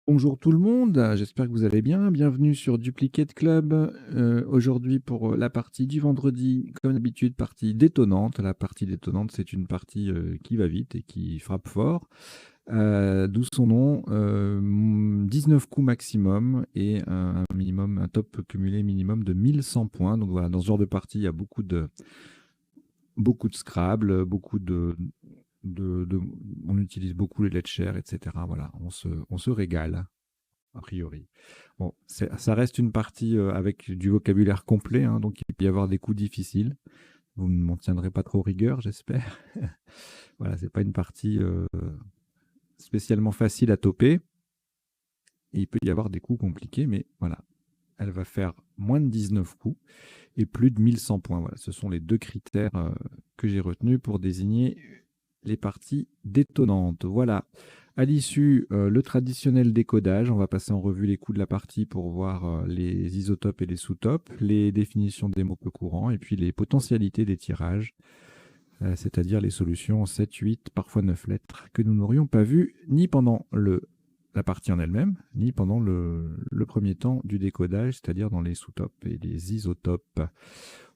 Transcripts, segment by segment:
Bonjour tout le monde, j'espère que vous allez bien. Bienvenue sur Duplicate Club. Aujourd'hui pour la partie du vendredi, comme d'habitude, partie détonnante. La partie détonnante, c'est une partie qui va vite et qui frappe fort. D'où son nom, 19 coups maximum et un top cumulé minimum de 1100 points. Donc voilà, dans ce genre de partie, il y a beaucoup de Scrabble, beaucoup de- on utilise beaucoup les let's share, etc. Voilà, on se régale a priori. Bon, ça reste une partie avec du vocabulaire complet, hein, donc il peut y avoir des coups difficiles. Vous ne m'en tiendrez pas trop rigueur, j'espère. Voilà, c'est pas une partie spécialement facile à toper. Et il peut y avoir des coups compliqués, mais voilà, elle va faire moins de 19 coups et plus de 1100 points. Voilà, ce sont les deux critères que j'ai retenus pour désigner les parties détonnantes. Voilà. À l'issue, le traditionnel décodage. On va passer en revue les coups de la partie pour voir les isotopes et les sous-topes, les définitions des mots peu courants et puis les potentialités des tirages, c'est-à-dire les solutions 7, 8, parfois 9 lettres que nous n'aurions pas vues ni pendant la partie en elle-même, ni pendant le premier temps du décodage, c'est-à-dire dans les sous-topes et les isotopes.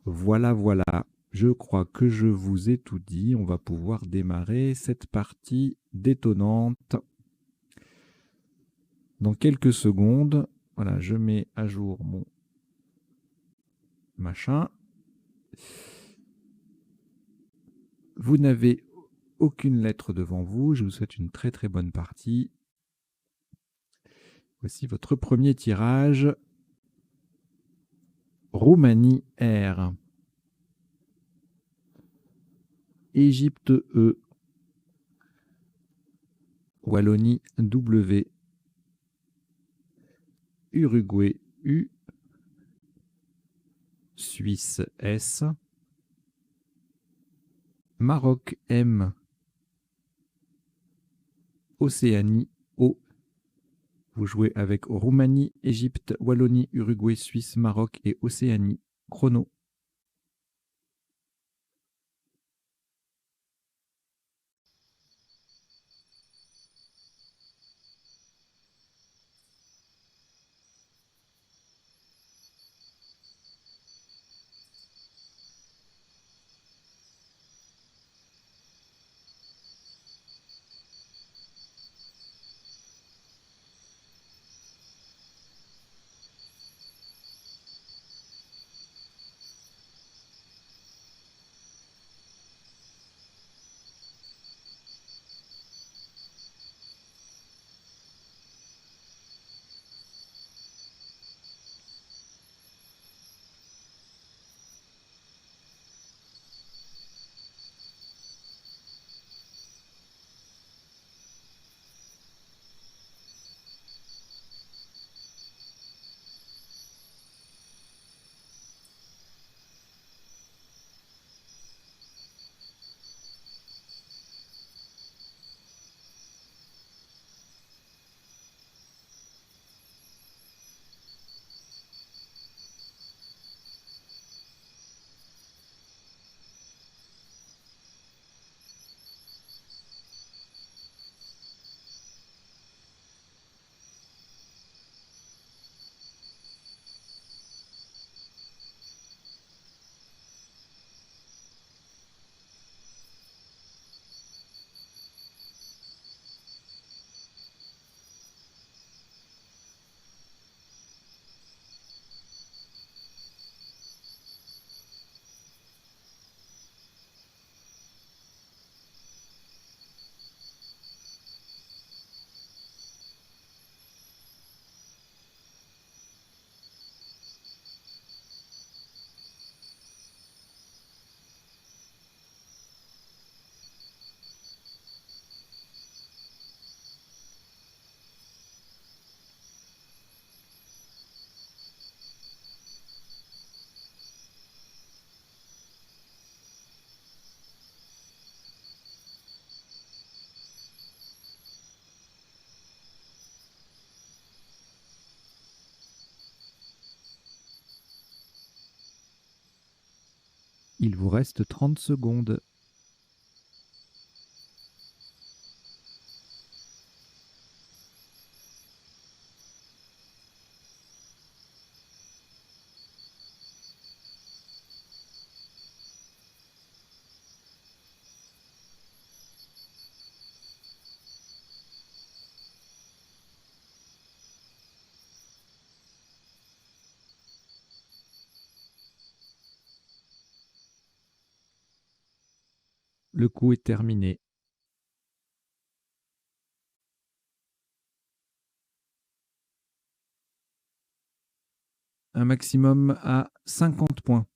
Voilà, voilà. Je crois que je vous ai tout dit. On va pouvoir démarrer cette partie détonnante dans quelques secondes. Voilà, je mets à jour mon machin. Vous n'avez aucune lettre devant vous. Je vous souhaite une très très bonne partie. Voici votre premier tirage. Roumanie R. Égypte E. Wallonie W. Uruguay U. Suisse S. Maroc M. Océanie O. Vous jouez avec Roumanie, Égypte, Wallonie, Uruguay, Suisse, Maroc et Océanie. Chrono. Il vous reste 30 secondes. Le coup est terminé. Un maximum à 50 points.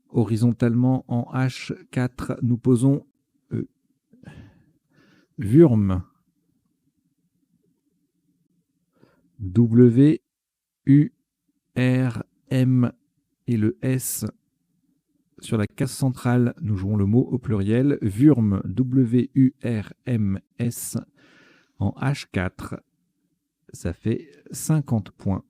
Horizontalement en H4, nous posons Wurm. W, U, R, M et le S. Sur la case centrale, nous jouons le mot au pluriel. Wurm, W-U-R-M-S en H4. Ça fait 50 points.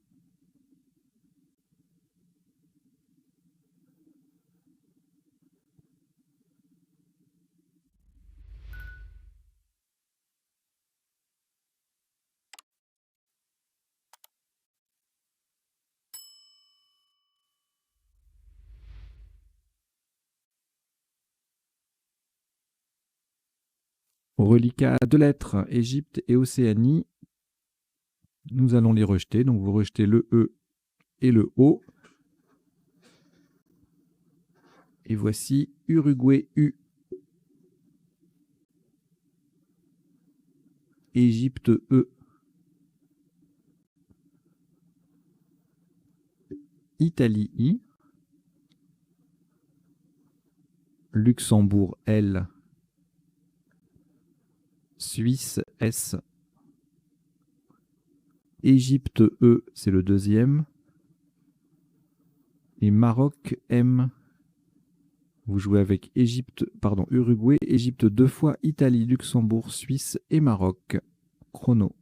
Au reliquat de lettres, Égypte et Océanie, nous allons les rejeter. Donc vous rejetez le E et le O. Et voici Uruguay U. Égypte E. Italie I. Luxembourg L. Suisse S. Égypte E, c'est le deuxième. Et Maroc M. Vous jouez avec Uruguay, Égypte 2 fois, Italie, Luxembourg, Suisse et Maroc. Chrono.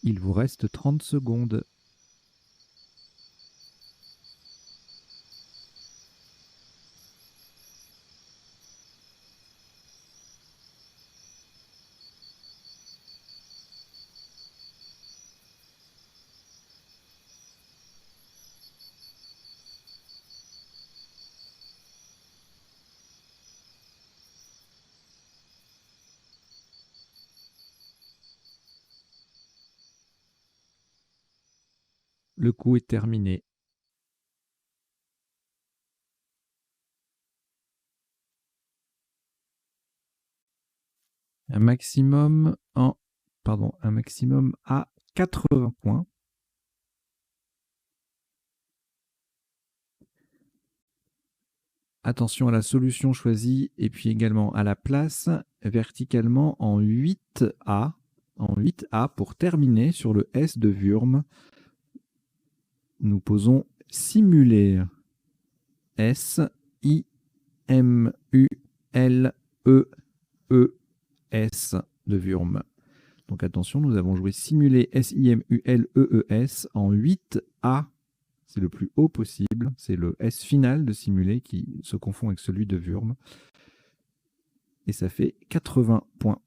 Il vous reste 30 secondes. Le coup est terminé. un maximum à 80 points. Attention à la solution choisie et puis également à la place verticalement en 8A. En 8A pour terminer sur le S de Wurm. Nous posons simuler. S-I-M-U-L-E-E-S de Wurm. Donc attention, nous avons joué simuler S-I-M-U-L-E-E-S en 8A. C'est le plus haut possible. C'est le S final de simuler qui se confond avec celui de Wurm. Et ça fait 80 points.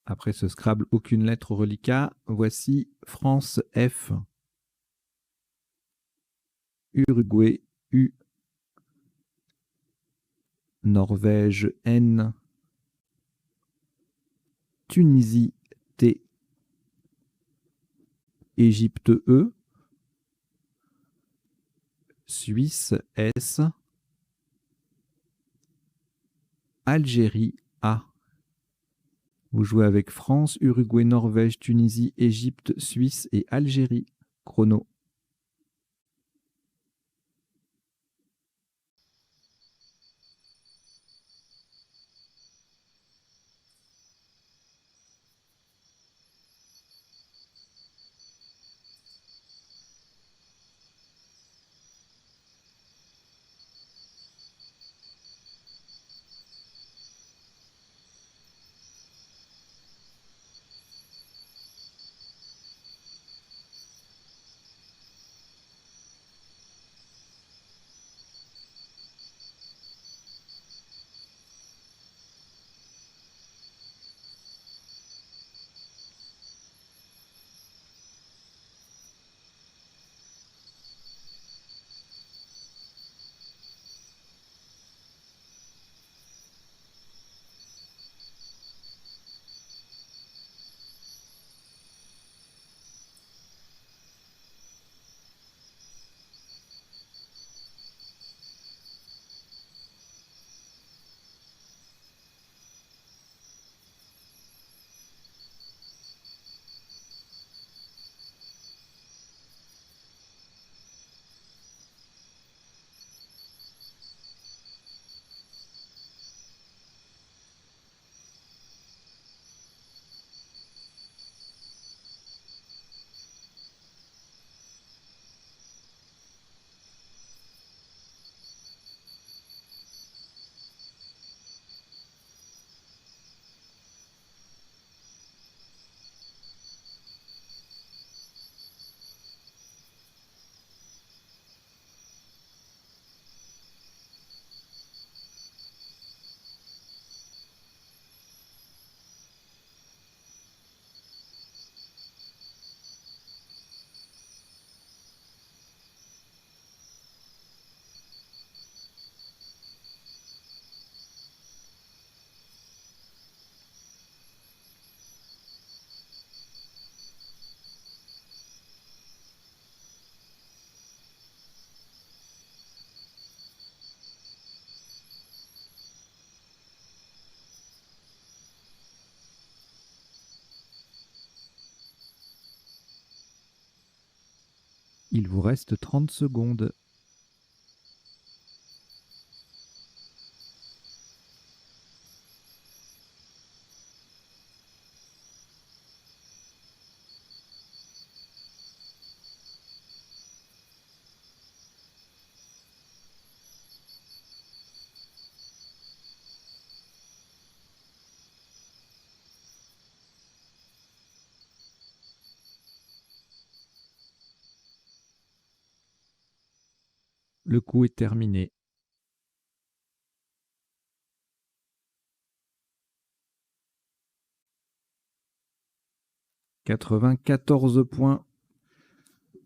Après ce Scrabble, aucune lettre au reliquat. Voici France F. Uruguay U. Norvège N. Tunisie T. Égypte E. Suisse S. Algérie A. Vous jouez avec France, Uruguay, Norvège, Tunisie, Égypte, Suisse et Algérie. Chrono. Il vous reste 30 secondes. Le coup est terminé. « 94 points.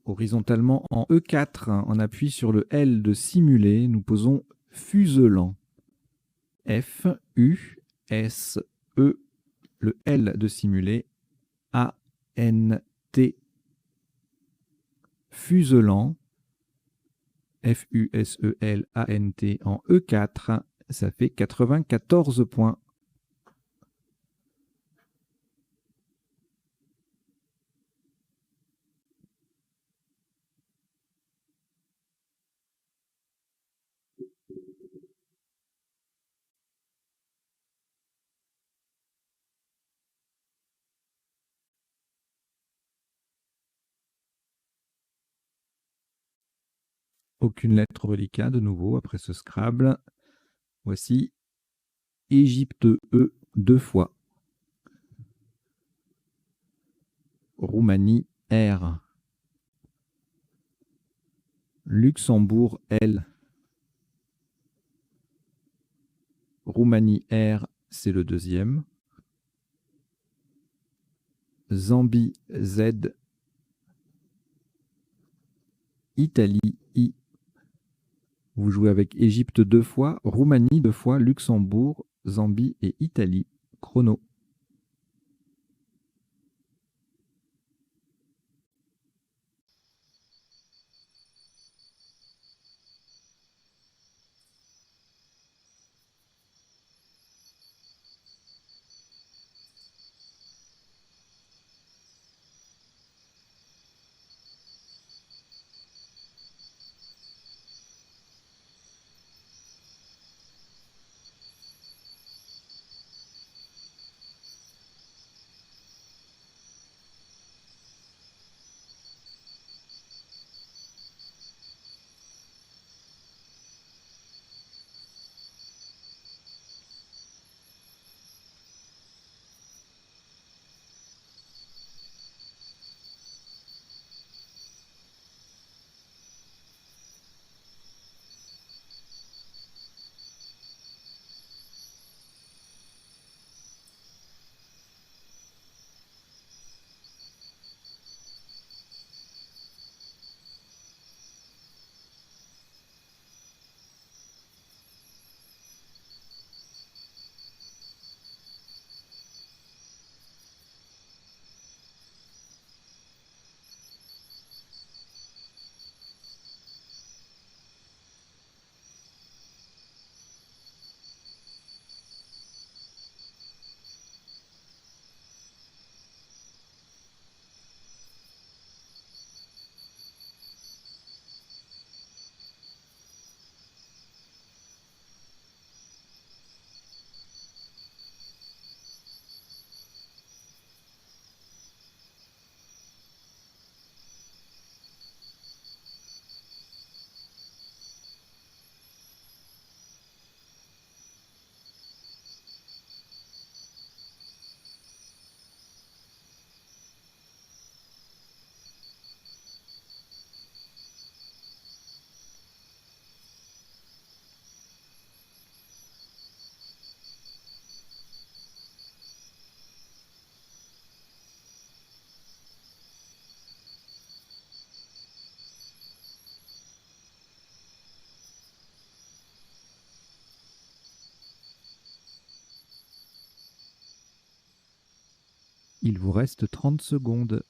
Horizontalement en E4, on appuie sur le L de simuler, nous posons fuselant. F, U, S, E, le L de simuler, A, N, T, fuselant, Fuselant en E4, ça fait 94 points. Aucune lettre reliquat de nouveau après ce Scrabble. Voici Égypte E 2 fois. Roumanie R. Luxembourg L. Roumanie R, c'est le deuxième. Zambie Z. Italie I. Vous jouez avec Égypte 2 fois, Roumanie 2 fois, Luxembourg, Zambie et Italie. Chrono. Il vous reste 30 secondes.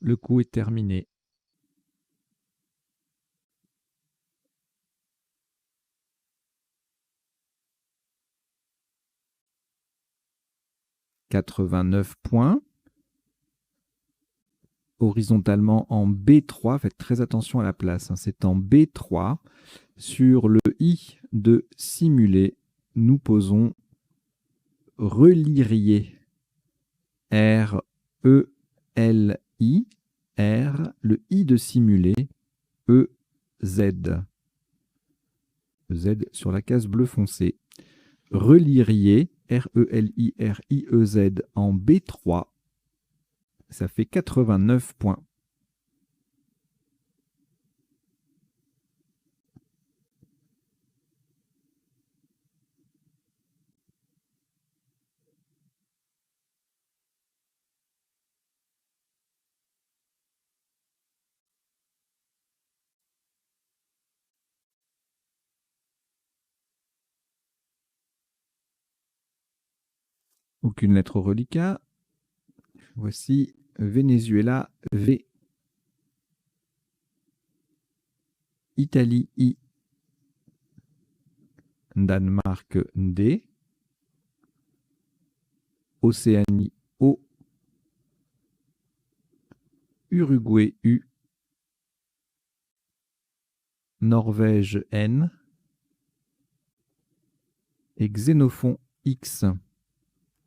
Le coup est terminé. « 89 points. Horizontalement en B3, faites très attention à la place, hein, c'est en B3. Sur le I de simuler, nous posons relirier. R-E-L-I, R, le I de simuler, E-Z. Z sur la case bleu foncé. Relirier, R-E-L-I-R-I-E-Z en B3. Ça fait 89 points. Aucune lettre au reliquat. Voici Venezuela, V. Italie, I. Danemark, D. Océanie, O. Uruguay, U. Norvège, N. Et Xénophon, X.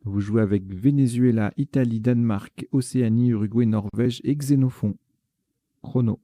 Vous jouez avec Venezuela, Italie, Danemark, Océanie, Uruguay, Norvège et Xénophon. Chrono.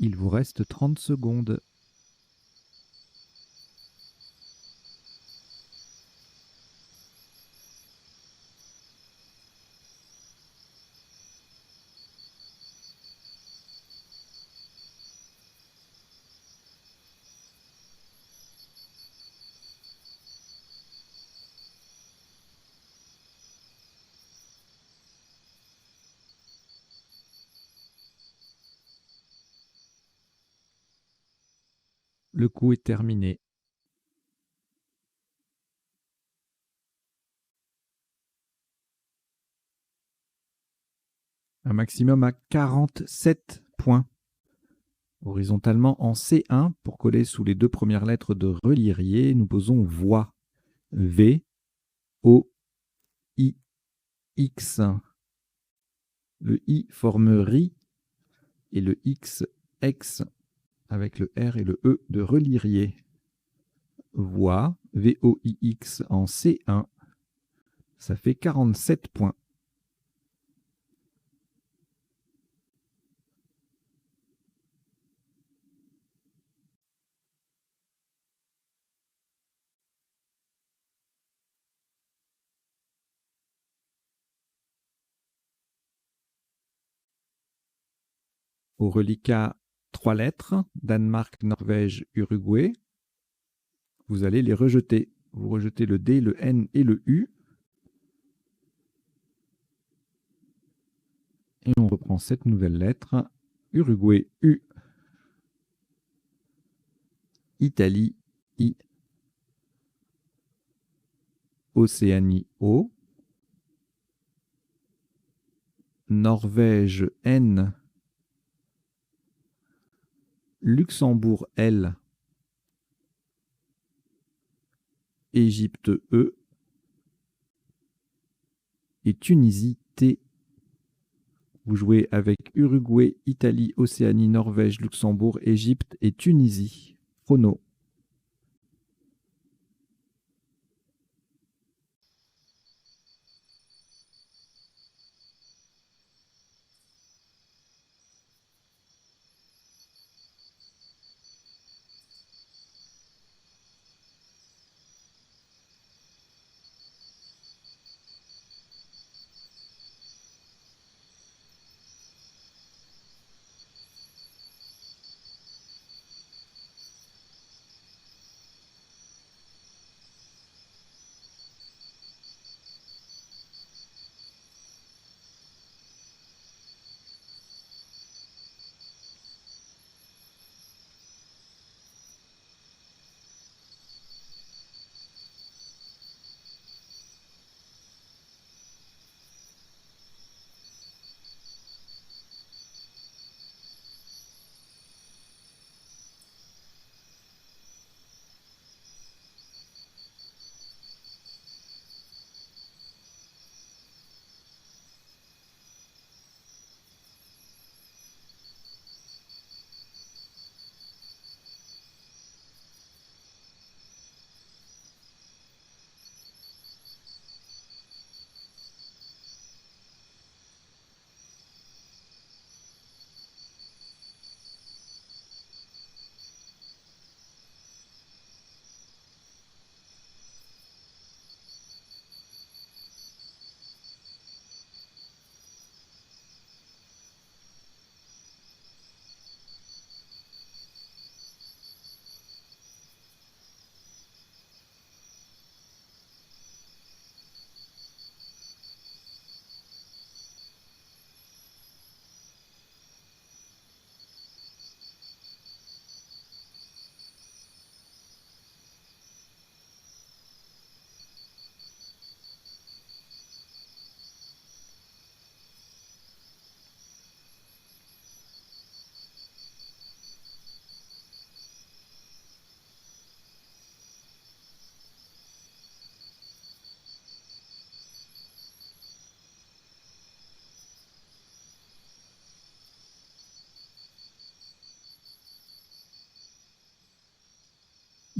Il vous reste 30 secondes. Le coup est terminé. Un maximum à 47 points. Horizontalement en C1, pour coller sous les deux premières lettres de Relirier, nous posons voix. V, O, I, X. Le I forme RI et le X, ex, avec le R et le E de Relirier. Voix, V-O-I-X en C1, ça fait 47 points. Au reliquat, 3 lettres, Danemark, Norvège, Uruguay. Vous allez les rejeter. Vous rejetez le D, le N et le U. Et on reprend cette nouvelle lettre. Uruguay, U. Italie, I. Océanie, O. Norvège N, Luxembourg L, Égypte E et Tunisie T. Vous jouez avec Uruguay, Italie, Océanie, Norvège, Luxembourg, Égypte et Tunisie. Chrono.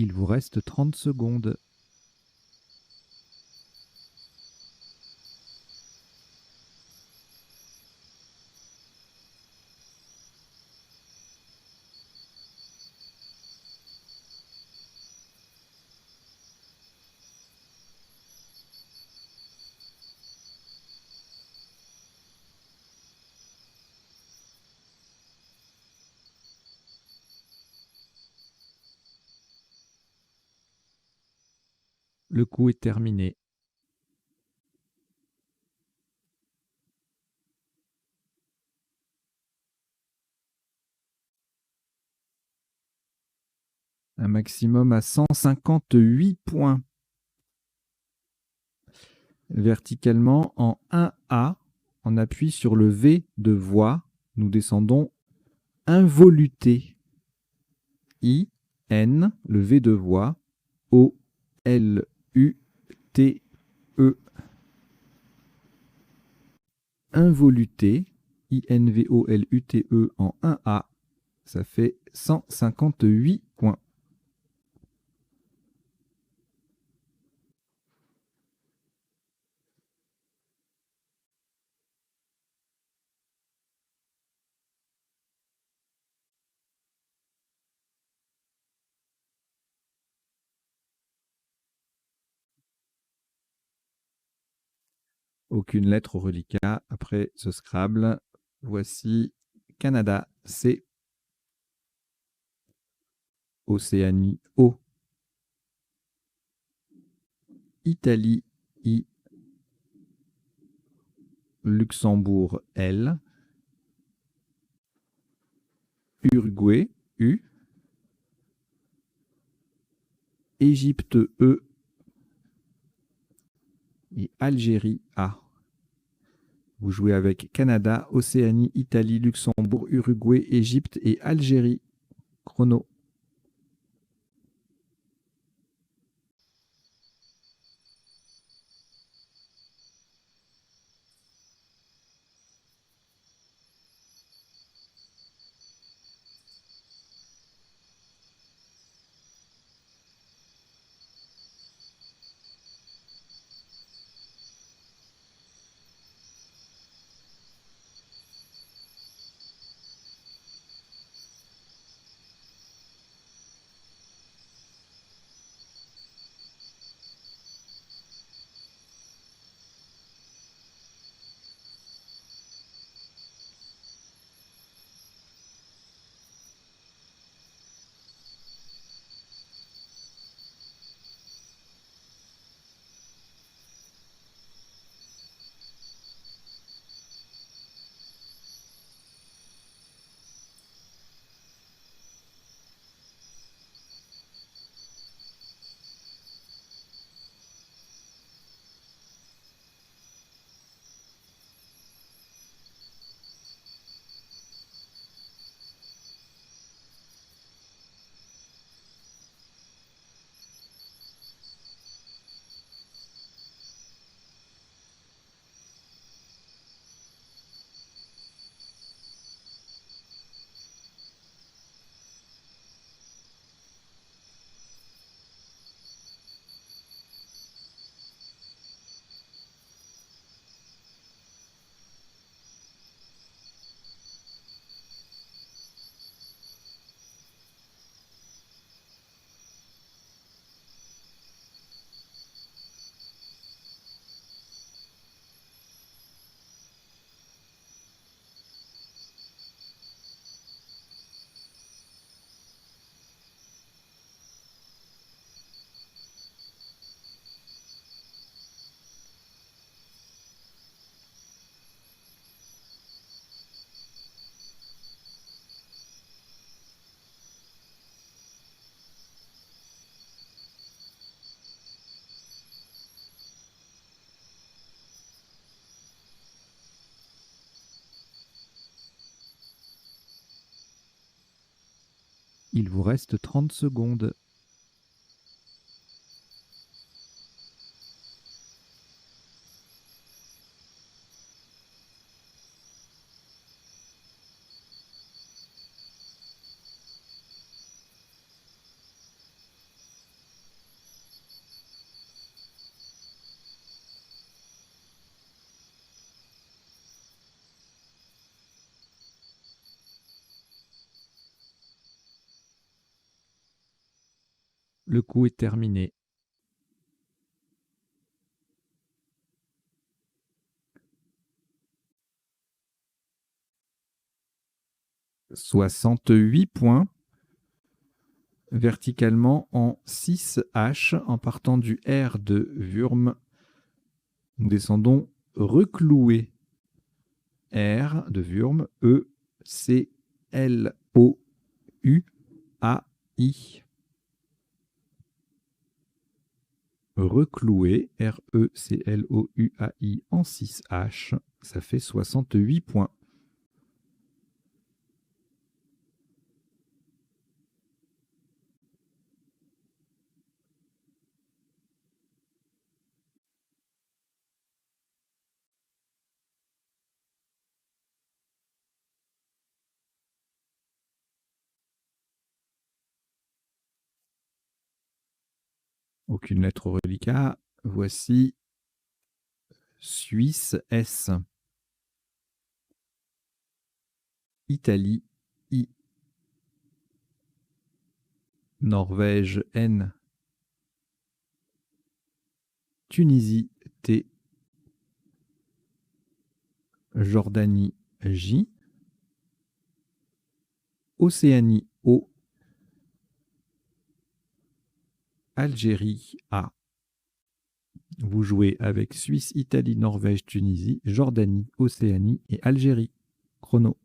Il vous reste 30 secondes. Le coup est terminé. Un maximum à 158 points. Verticalement, en 1A, on appuie sur le V de voix. Nous descendons involuté. I, N, le V de voix. O, L, U, T, E. Involuté. I-N-V-O-L-U-T-E en 1A. Ça fait 158 points. Aucune lettre au reliquat après ce Scrabble. Voici Canada, C. Océanie, O. Italie, I. Luxembourg, L. Uruguay, U. Égypte, E. Et Algérie, A. Vous jouez avec Canada, Océanie, Italie, Luxembourg, Uruguay, Égypte et Algérie. Chrono. Il vous reste 30 secondes. Le coup est terminé. « 68 points. Verticalement en 6H en partant du R de Wurm. Nous descendons recloué. R de Wurm, E, C, L, O, U, A, I. Recloué, R, E, C, L, O, U, A, I en 6H. Ça fait 68 points. Aucune lettre au reliquat. Voici Suisse, S. Italie, I. Norvège, N. Tunisie, T. Jordanie, J. Océanie, O. Algérie, A. Vous jouez avec Suisse, Italie, Norvège, Tunisie, Jordanie, Océanie et Algérie. Chrono.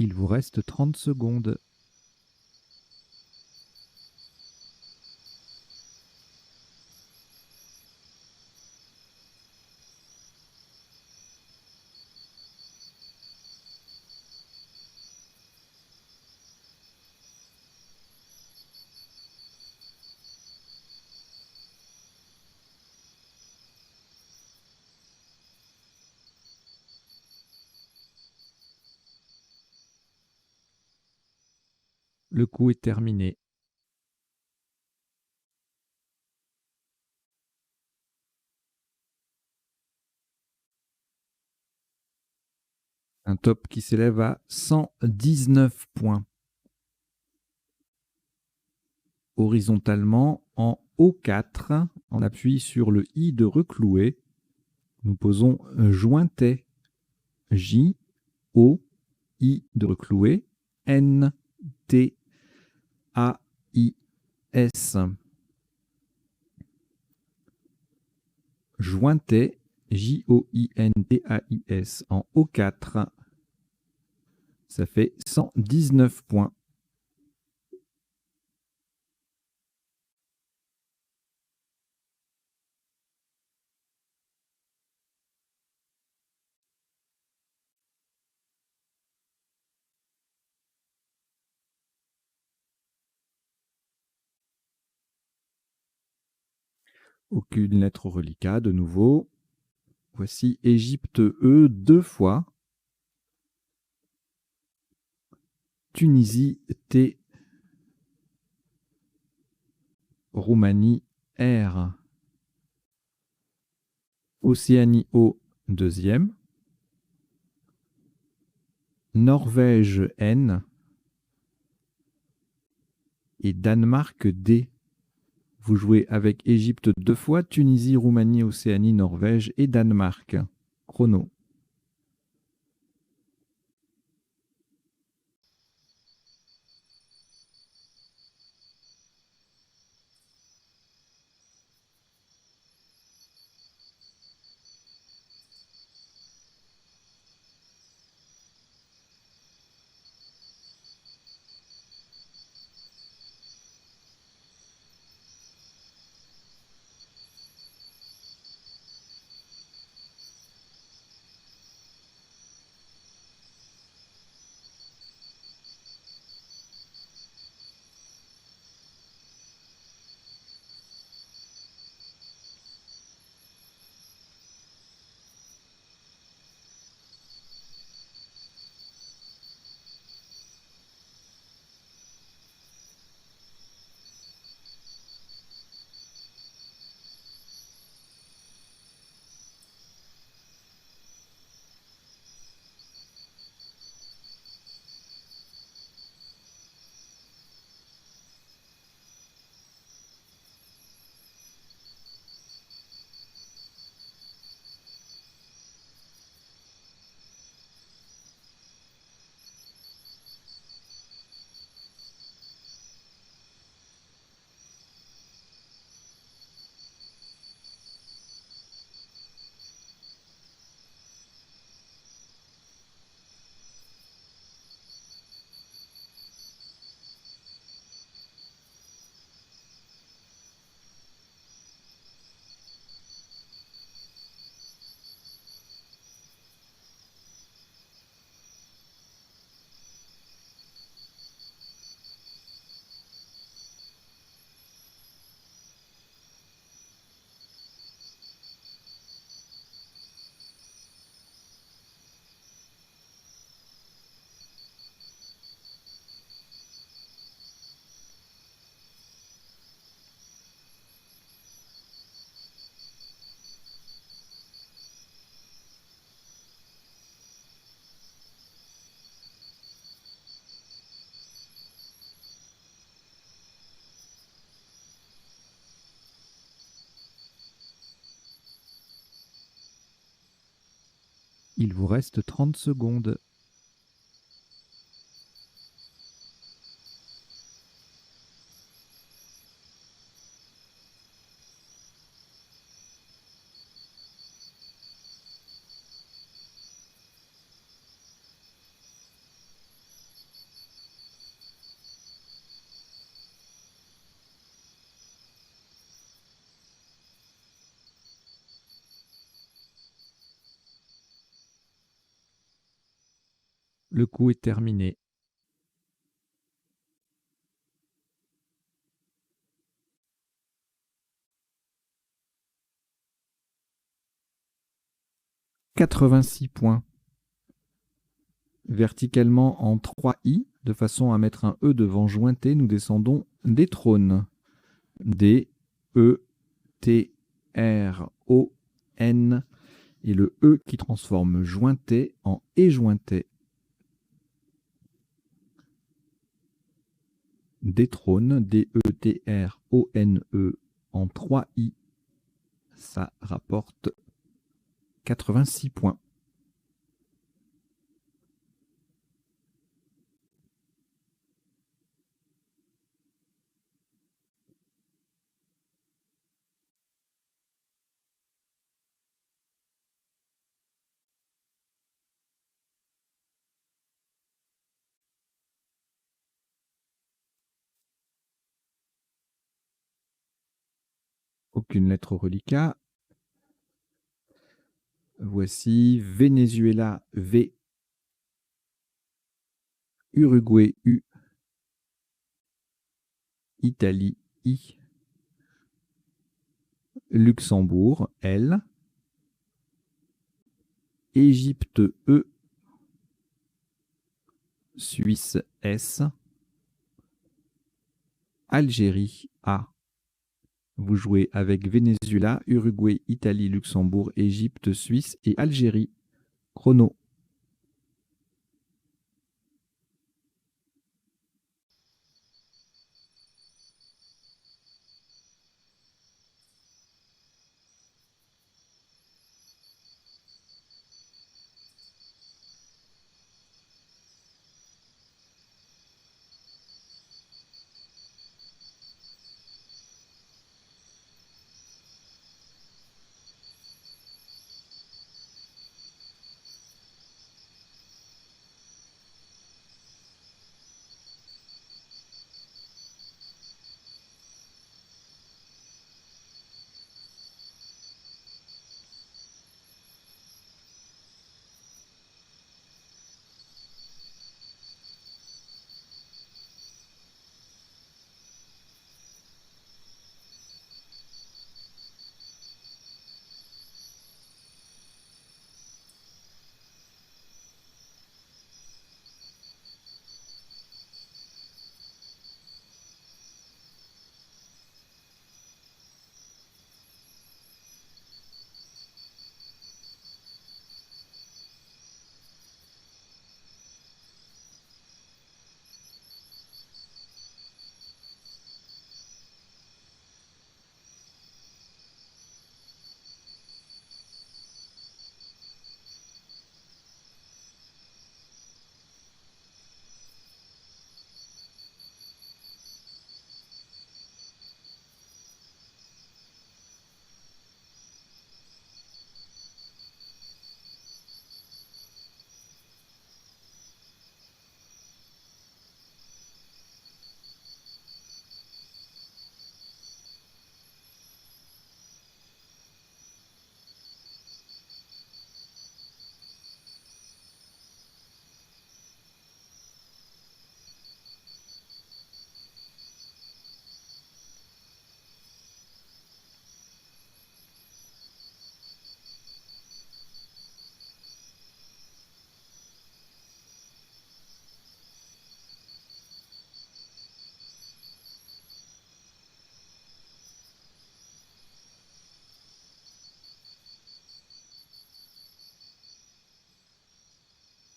Il vous reste 30 secondes. Le coup est terminé. Un top qui s'élève à 119 points. Horizontalement, en O4, on appuie sur le I de reclouer. Nous posons jointet. J, O, I de reclouer. N, T, A, I, S. Jointet, Jointais en O4. Ça fait 119 points. Aucune lettre au reliquat, de nouveau. Voici Égypte E 2 fois. Tunisie T. Roumanie R. Océanie O deuxième. Norvège N. Et Danemark D. Vous jouez avec Égypte 2 fois, Tunisie, Roumanie, Océanie, Norvège et Danemark. Chrono. Il vous reste 30 secondes. Le coup est terminé. « 86 points. Verticalement en 3 i, de façon à mettre un E devant jointé, nous descendons des trônes. D, E, T, R, O, N. Et le E qui transforme jointé en éjointé. Détrône, D-E-T-R-O-N-E en 3 i. Ça rapporte 86 points. Aucune lettre au reliquat. Voici Venezuela, V. Uruguay, U. Italie, I. Luxembourg, L. Égypte, E. Suisse, S. Algérie, A. Vous jouez avec Venezuela, Uruguay, Italie, Luxembourg, Égypte, Suisse et Algérie. Chrono.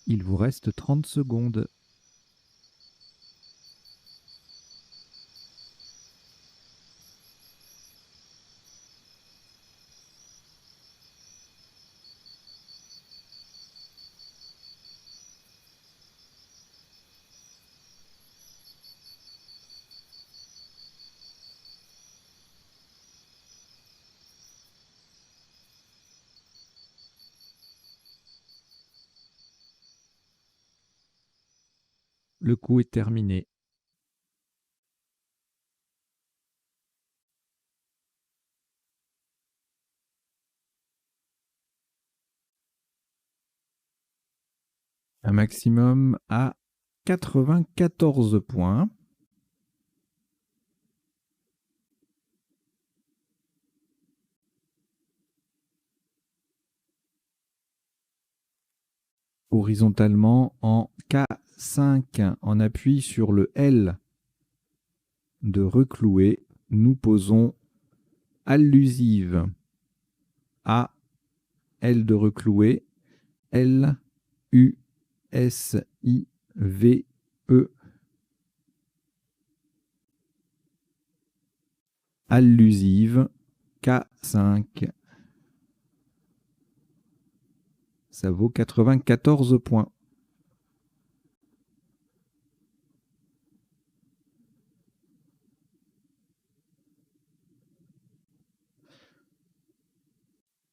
Il vous reste 30 secondes. Le coup est terminé. Un maximum à 94 points. Horizontalement en K5, en appui sur le L de reclouer, nous posons allusive A, L de reclouer, L, U, S, I, V, E. Allusive K5. Ça vaut 94 points.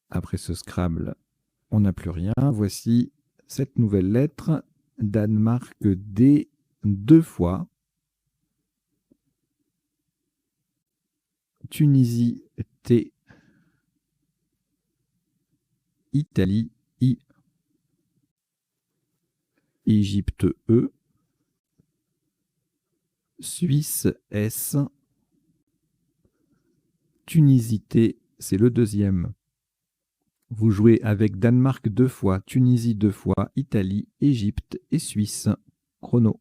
Après ce Scrabble, on n'a plus rien. Voici cette nouvelle lettre. Danemark D 2 fois. Tunisie T. Italie I. Égypte E. Suisse S. Tunisie T, c'est le deuxième. Vous jouez avec Danemark 2 fois, Tunisie 2 fois, Italie, Égypte et Suisse. Chrono.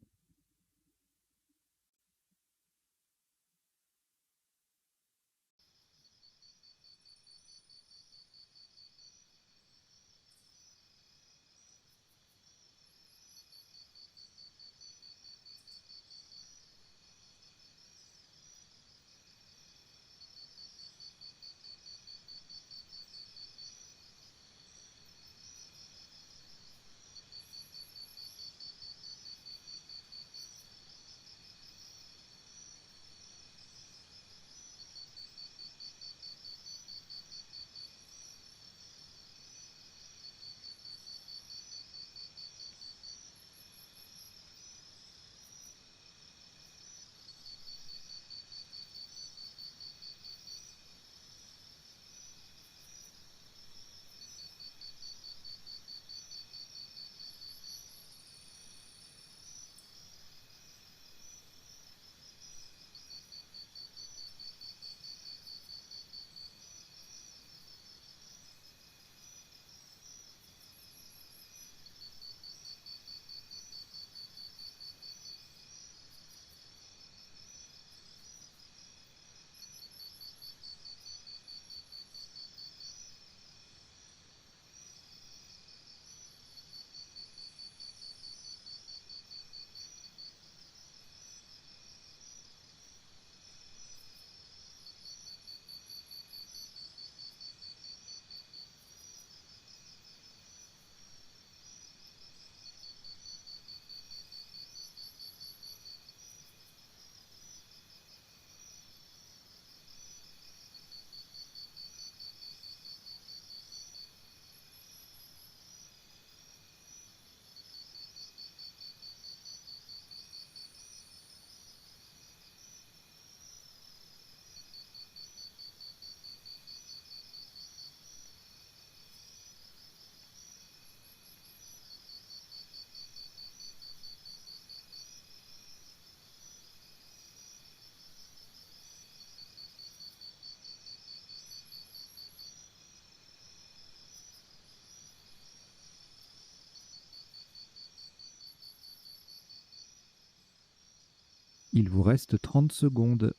Il vous reste 30 secondes.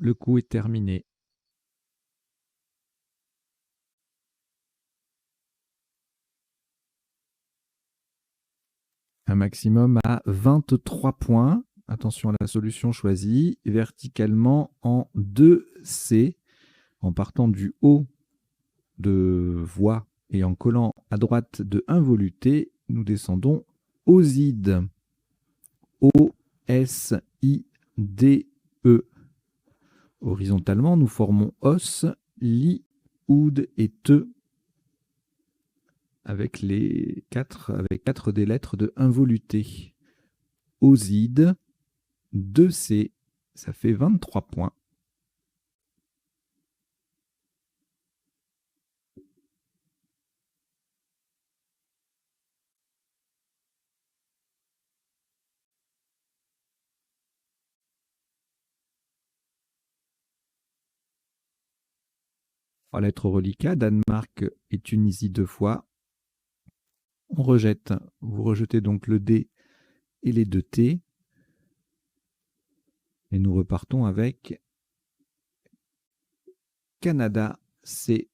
Le coup est terminé. Un maximum à 23 points. Attention à la solution choisie. Verticalement en 2C. En partant du haut de voix et en collant à droite de involuté, nous descendons Oside. O-S-I-D-E. Horizontalement, nous formons os, li, oud et te avec quatre des lettres de involuté. Oside, 2C, ça fait 23 points. Trois lettres reliquats, Danemark et Tunisie 2 fois. On rejette. Vous rejetez donc le D et les 2 T. Et nous repartons avec Canada, C.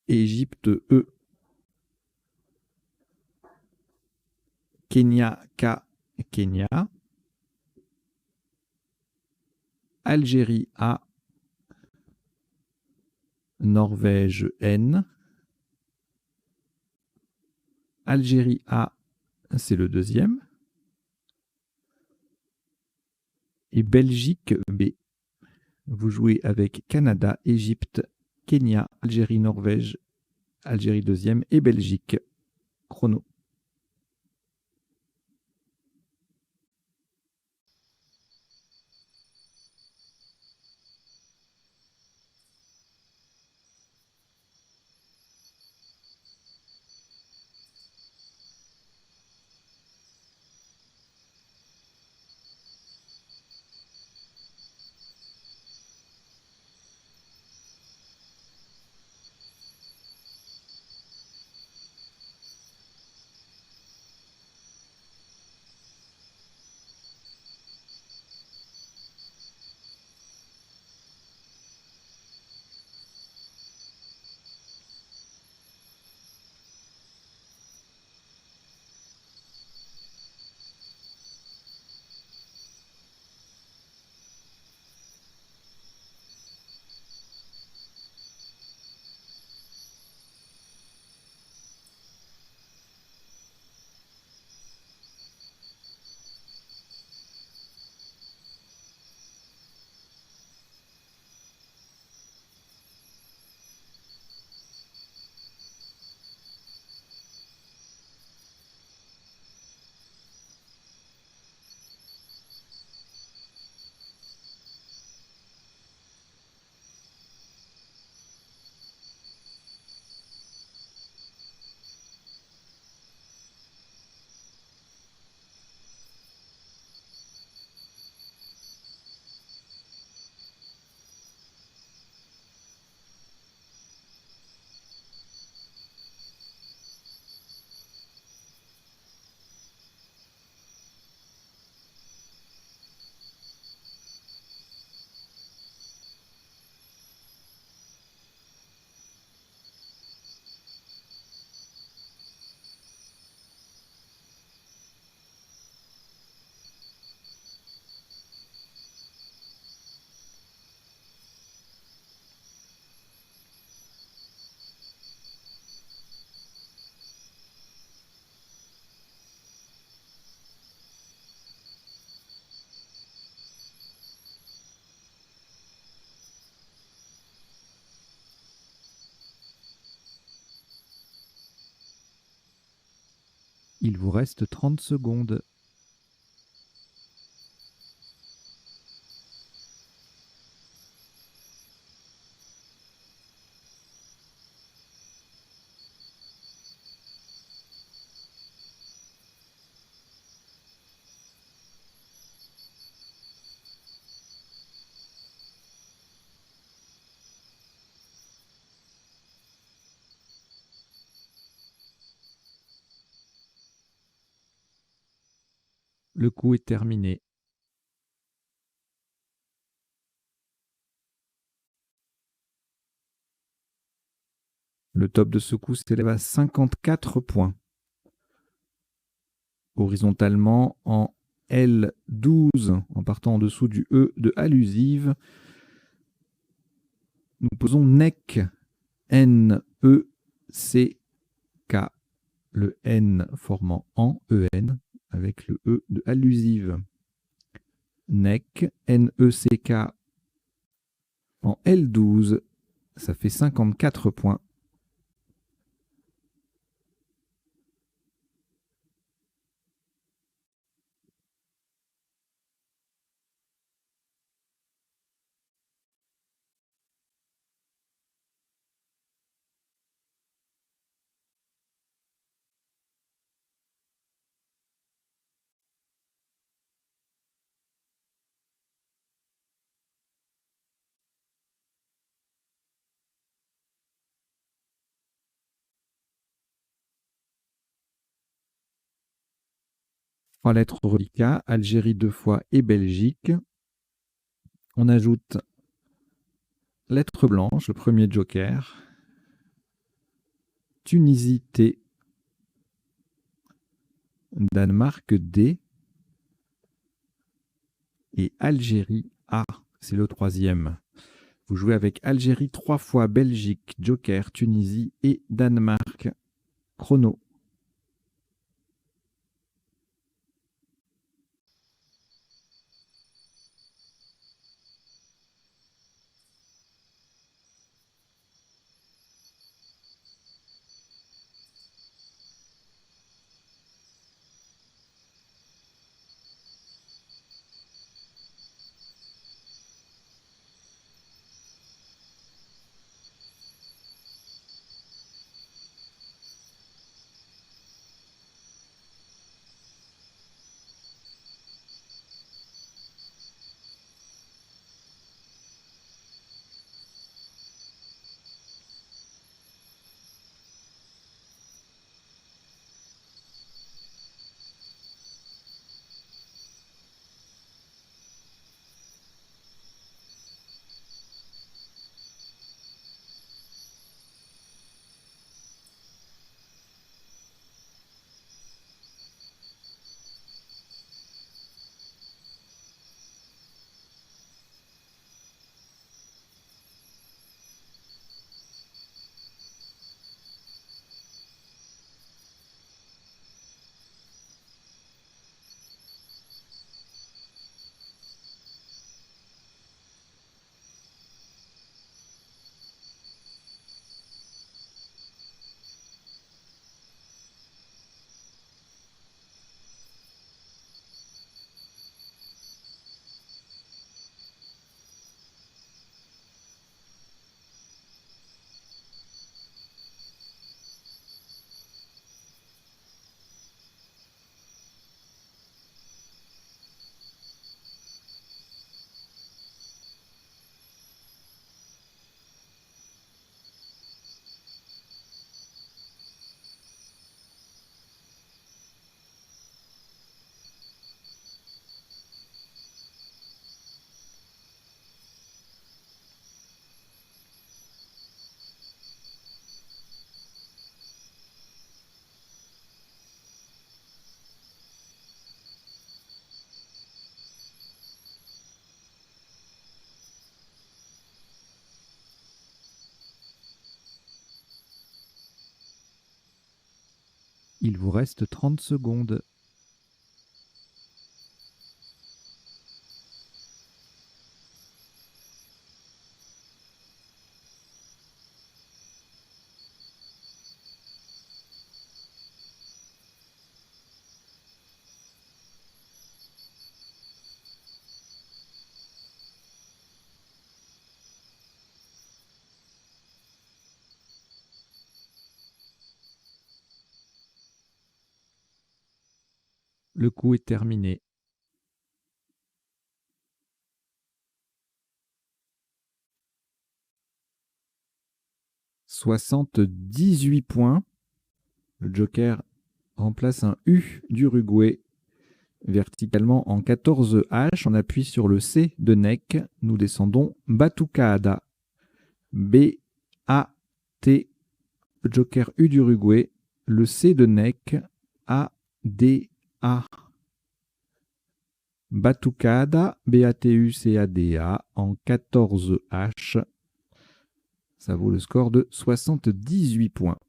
Égypte, E. Kenya, K. Kenya. Algérie, A. Norvège, N. Algérie, A, c'est le deuxième. Et Belgique, B. Vous jouez avec Canada, Égypte, Kenya, Algérie, Norvège, Algérie deuxième et Belgique. Chrono. Il vous reste 30 secondes. Le coup est terminé. Le top de ce coup s'élève à 54 points. Horizontalement, en L12, en partant en dessous du E de allusive, nous posons NEC, N-E-C-K. le N formant en, EN, avec le E de allusive. NEC, N-E-C-K en L12, ça fait 54 points. Trois lettres reliquats, Algérie 2 fois et Belgique. On ajoute lettre blanche, le premier joker. Tunisie T. Danemark D. Et Algérie A. C'est le troisième. Vous jouez avec Algérie 3 fois, Belgique, joker, Tunisie et Danemark. Chrono. Il vous reste 30 secondes. Le coup est terminé. « 78 points. Le joker remplace un U d'Uruguay verticalement en 14 H. On appuie sur le C de NEC. Nous descendons Batucada. B-A-T. Joker U d'Uruguay. Le C de NEC. A-D-A. Batucada. B-A-T-U-C-A-D-A en 14 H. Ça vaut le score de 78 points.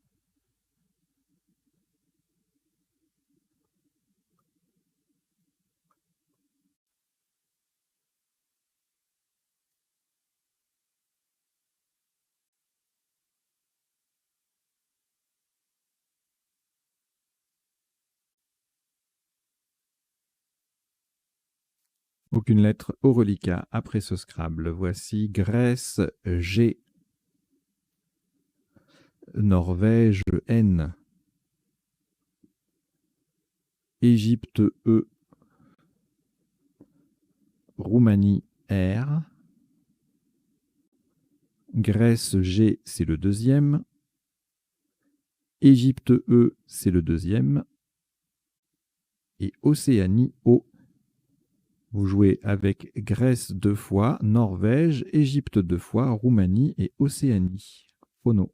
Aucune lettre au reliquat après ce Scrabble. Voici Grèce, G. Norvège, N. Égypte, E. Roumanie, R. Grèce, G, c'est le deuxième. Égypte, E, c'est le deuxième. Et Océanie, O. Vous jouez avec Grèce 2 fois, Norvège, Égypte 2 fois, Roumanie et Océanie. Phono.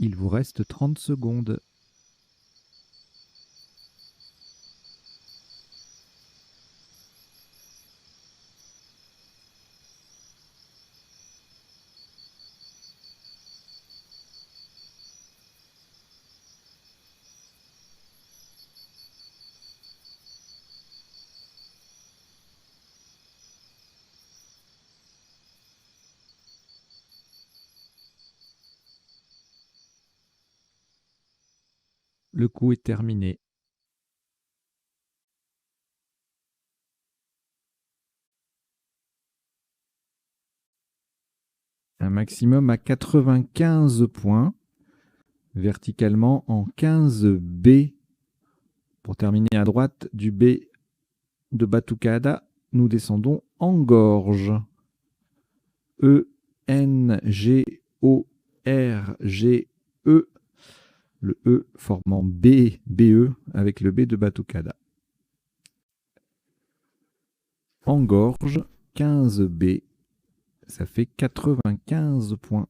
Il vous reste 30 secondes. Le coup est terminé. Un maximum à 95 points. Verticalement en 15 B. Pour terminer à droite du B de Batucada, nous descendons en gorge. E, N, G, O, R, G, E. Le E formant B, BE avec le B de Batucada. En gorge, 15 B. Ça fait 95 points.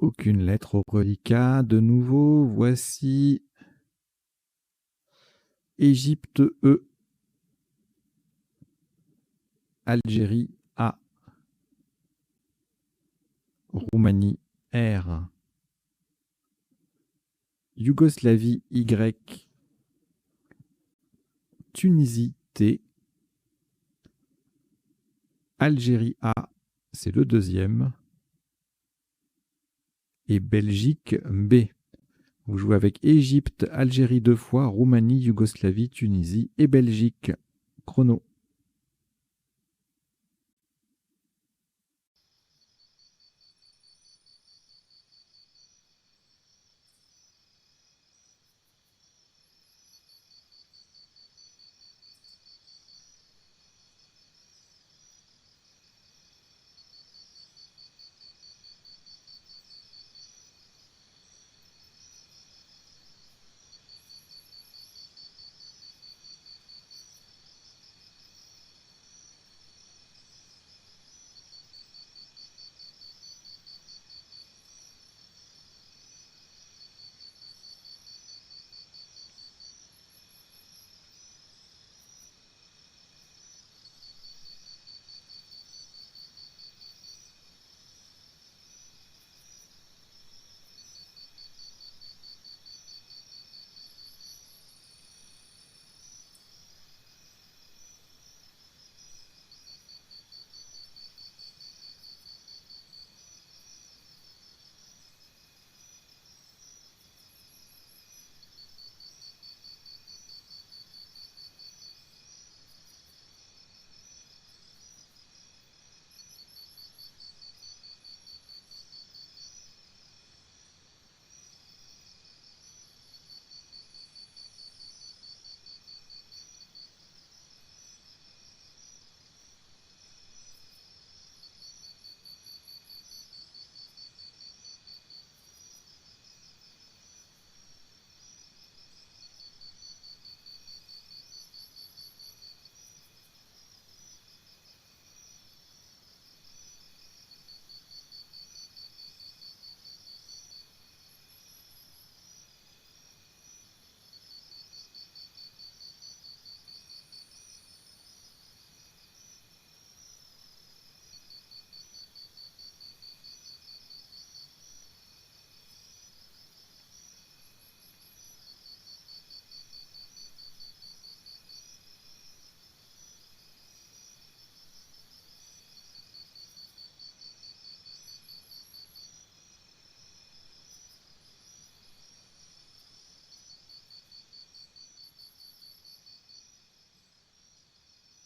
Aucune lettre au reliquat. De nouveau, voici Égypte E, Algérie A, Roumanie, R. Yougoslavie, Y. Tunisie, T. Algérie, A. C'est le deuxième. Et Belgique, B. Vous jouez avec Égypte, Algérie 2 fois, Roumanie, Yougoslavie, Tunisie et Belgique. Chrono.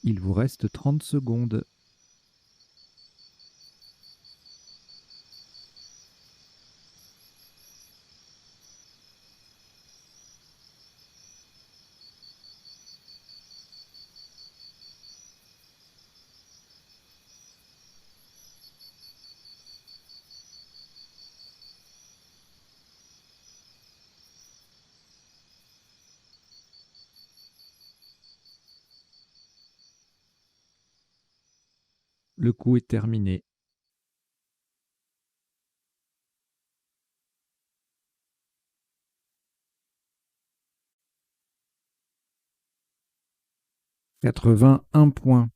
Il vous reste 30 secondes. Le coup est terminé. « 81 points.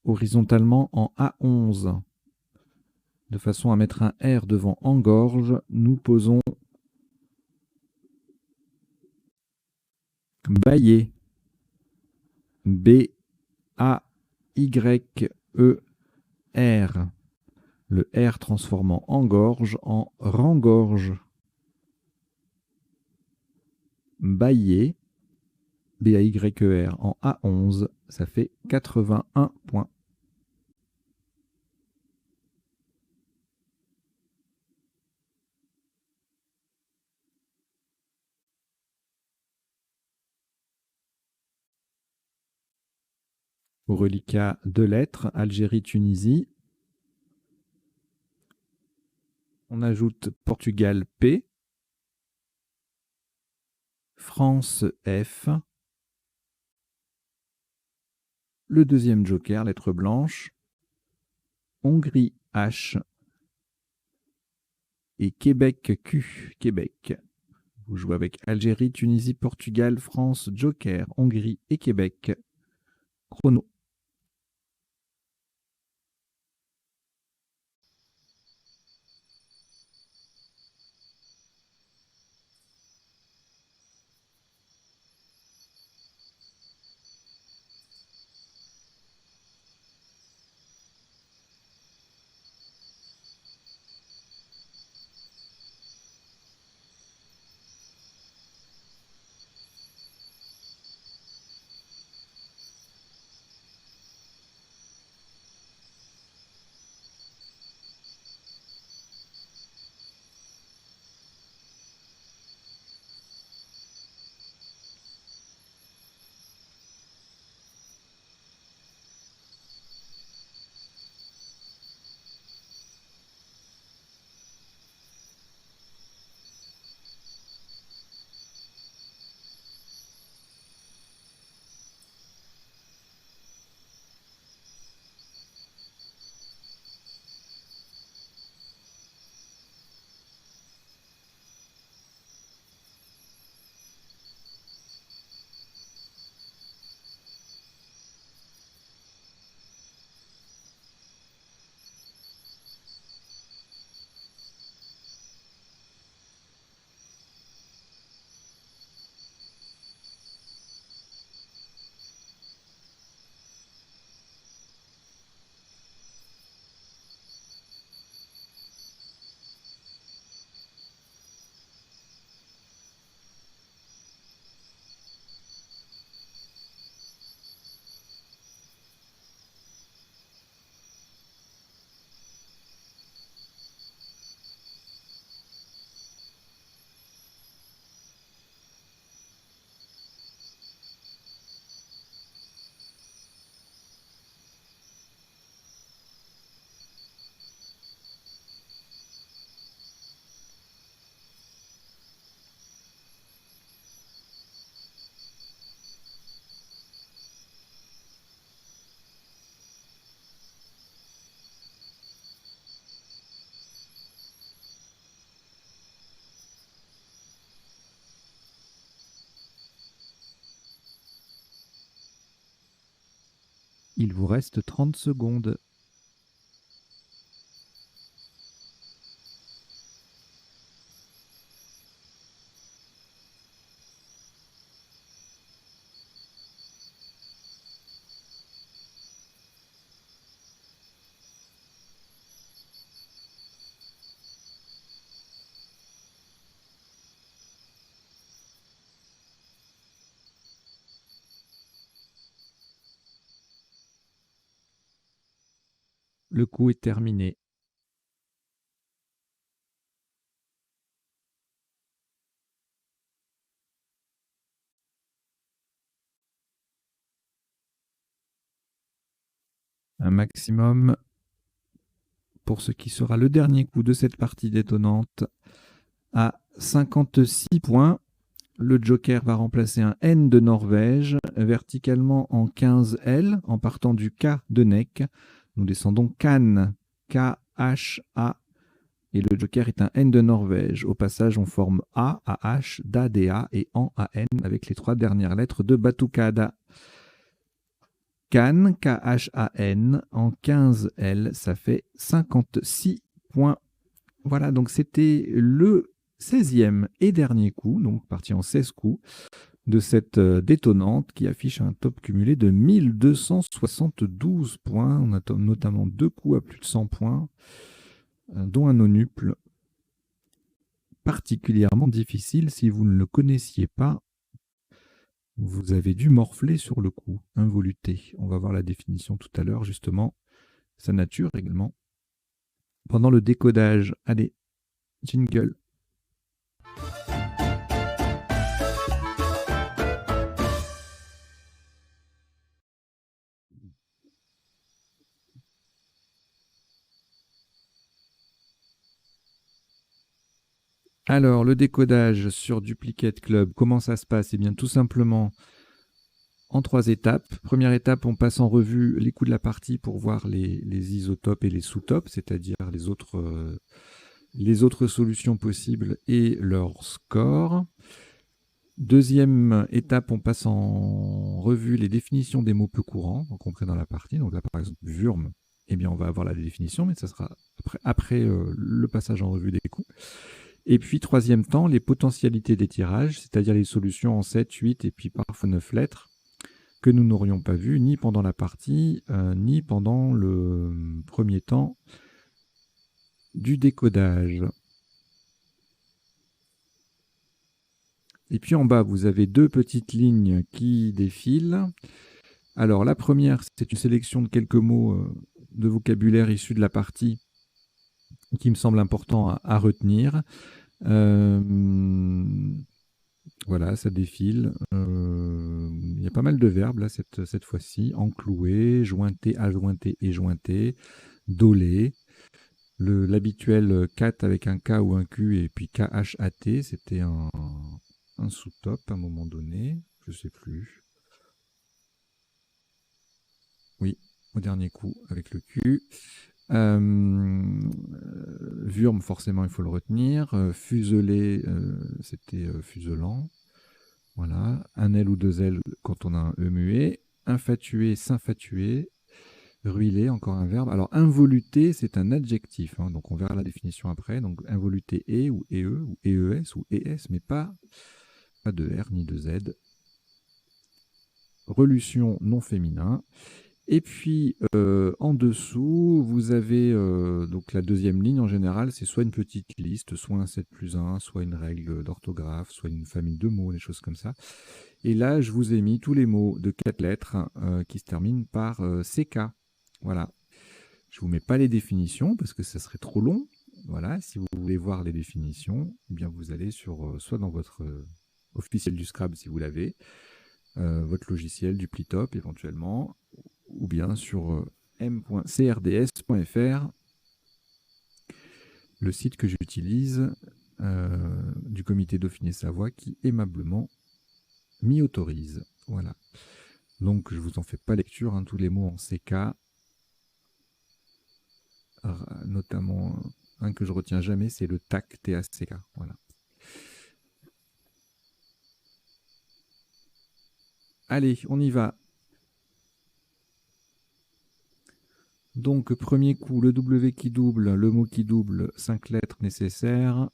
Horizontalement en A11. De façon à mettre un R devant engorge, nous posons Bayer. B-A-Y-E-R. Le R transformant engorge en rengorge. Bayer. B-A-Y-E-R en A11. Ça fait 81 points. Au reliquat 2 lettres, Algérie, Tunisie. On ajoute Portugal P, France F, le deuxième joker, lettre blanche, Hongrie H et Québec Q, Québec. Vous jouez avec Algérie, Tunisie, Portugal, France, joker, Hongrie et Québec. Chrono. Il vous reste 30 secondes. Le coup est terminé. Un maximum pour ce qui sera le dernier coup de cette partie détonnante à 56 points. Le joker va remplacer un N de Norvège verticalement en 15L en partant du K de Nek. Nous descendons Can, K-H-A, et le joker est un N de Norvège. Au passage, on forme A, A-H, Da, D-A et An, A-N avec les 3 dernières lettres de Batucada. Can, K-H-A-N, en 15L, ça fait 56 points. Voilà, donc c'était le 16e et dernier coup, donc parti en 16 coups, de cette détonnante qui affiche un top cumulé de 1272 points. On a notamment 2 coups à plus de 100 points, dont un nonuple particulièrement difficile. Si vous ne le connaissiez pas, vous avez dû morfler sur le coup, involuté. On va voir la définition tout à l'heure, justement, sa nature également. Pendant le décodage, allez, jingle. Alors, le décodage sur Duplicate Club, comment ça se passe? Eh bien, tout simplement en 3 étapes. Première étape, on passe en revue les coups de la partie pour voir les isotopes et les sous-topes, c'est-à-dire les autres solutions possibles et leur score. Deuxième étape, on passe en revue les définitions des mots peu courants rencontrés dans la partie. Donc là, par exemple, Wurm, eh bien, on va avoir la définition, mais ça sera après le passage en revue des coups. Et puis, troisième temps, les potentialités des tirages, c'est-à-dire les solutions en 7, 8 et puis parfois 9 lettres que nous n'aurions pas vues ni pendant la partie, ni pendant le premier temps du décodage. Et puis en bas, vous avez 2 petites lignes qui défilent. Alors la première, c'est une sélection de quelques mots de vocabulaire issus de la partie qui me semble important à retenir. Voilà, ça défile. Il y a pas mal de verbes là cette fois-ci. Enclouer, jointer, adjointer et jointer, doler. L'habituel cat avec un K ou un Q et puis KHAT, c'était un sous-top à un moment donné. Je sais plus. Oui, au dernier coup avec le Q. Wurm, forcément, il faut le retenir. Fuseler, c'était fuselant. Voilà. Un L ou 2 L quand on a un E muet. Infatué, s'infatuer. Ruiler, encore un verbe. Alors, involuté, c'est un adjectif. Hein, donc, on verra la définition après. Donc, involuté et ou EE ou EES ou ES, mais pas de R ni de Z. Relution non féminin. Et puis, en dessous, vous avez donc la deuxième ligne en général, c'est soit une petite liste, soit un 7+1, soit une règle d'orthographe, soit une famille de mots, des choses comme ça. Et là, je vous ai mis tous les mots de 4 lettres qui se terminent par CK. Voilà. Je ne vous mets pas les définitions parce que ça serait trop long. Voilà. Si vous voulez voir les définitions, eh bien vous allez sur soit dans votre officiel du Scrabble si vous l'avez, votre logiciel du Plitop éventuellement, ou bien sur m.crds.fr, le site que j'utilise du comité Dauphiné-Savoie qui aimablement m'y autorise. Voilà. Donc je ne vous en fais pas lecture, hein, tous les mots en CK, notamment un que je retiens jamais, c'est le TAC, T-A-C-K. Voilà. Allez, on y va. Donc, premier coup, le W qui double, le mot qui double, 5 lettres nécessaires.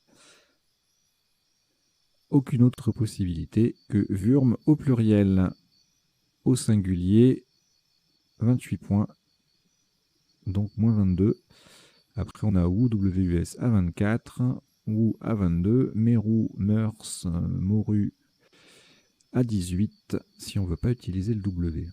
Aucune autre possibilité que Wurm au pluriel. Au singulier, 28 points. Donc, moins 22. Après, on a Wu, WUS à 24. Wu à 22. Meru, Meurs, Moru à 18. Si on ne veut pas utiliser le W.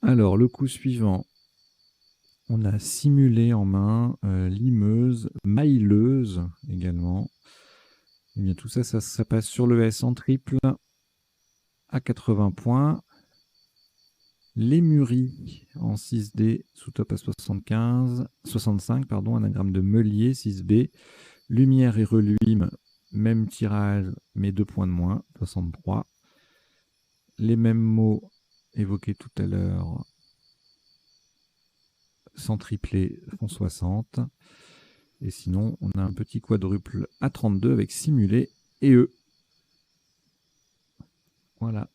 Alors, le coup suivant, on a simulé en main, limeuse, mailleuse également. Et bien tout ça, ça passe sur le S en triple à 80 points. Lémurie en 6D, sous-top à 65, pardon, anagramme de Meulier, 6B. Lumière et reluime, même tirage, mais 2 points de moins, 63. Les mêmes mots évoqués tout à l'heure, sans tripler, font 60. Et sinon, on a un petit quadruple à 32 avec simulé et E. Voilà.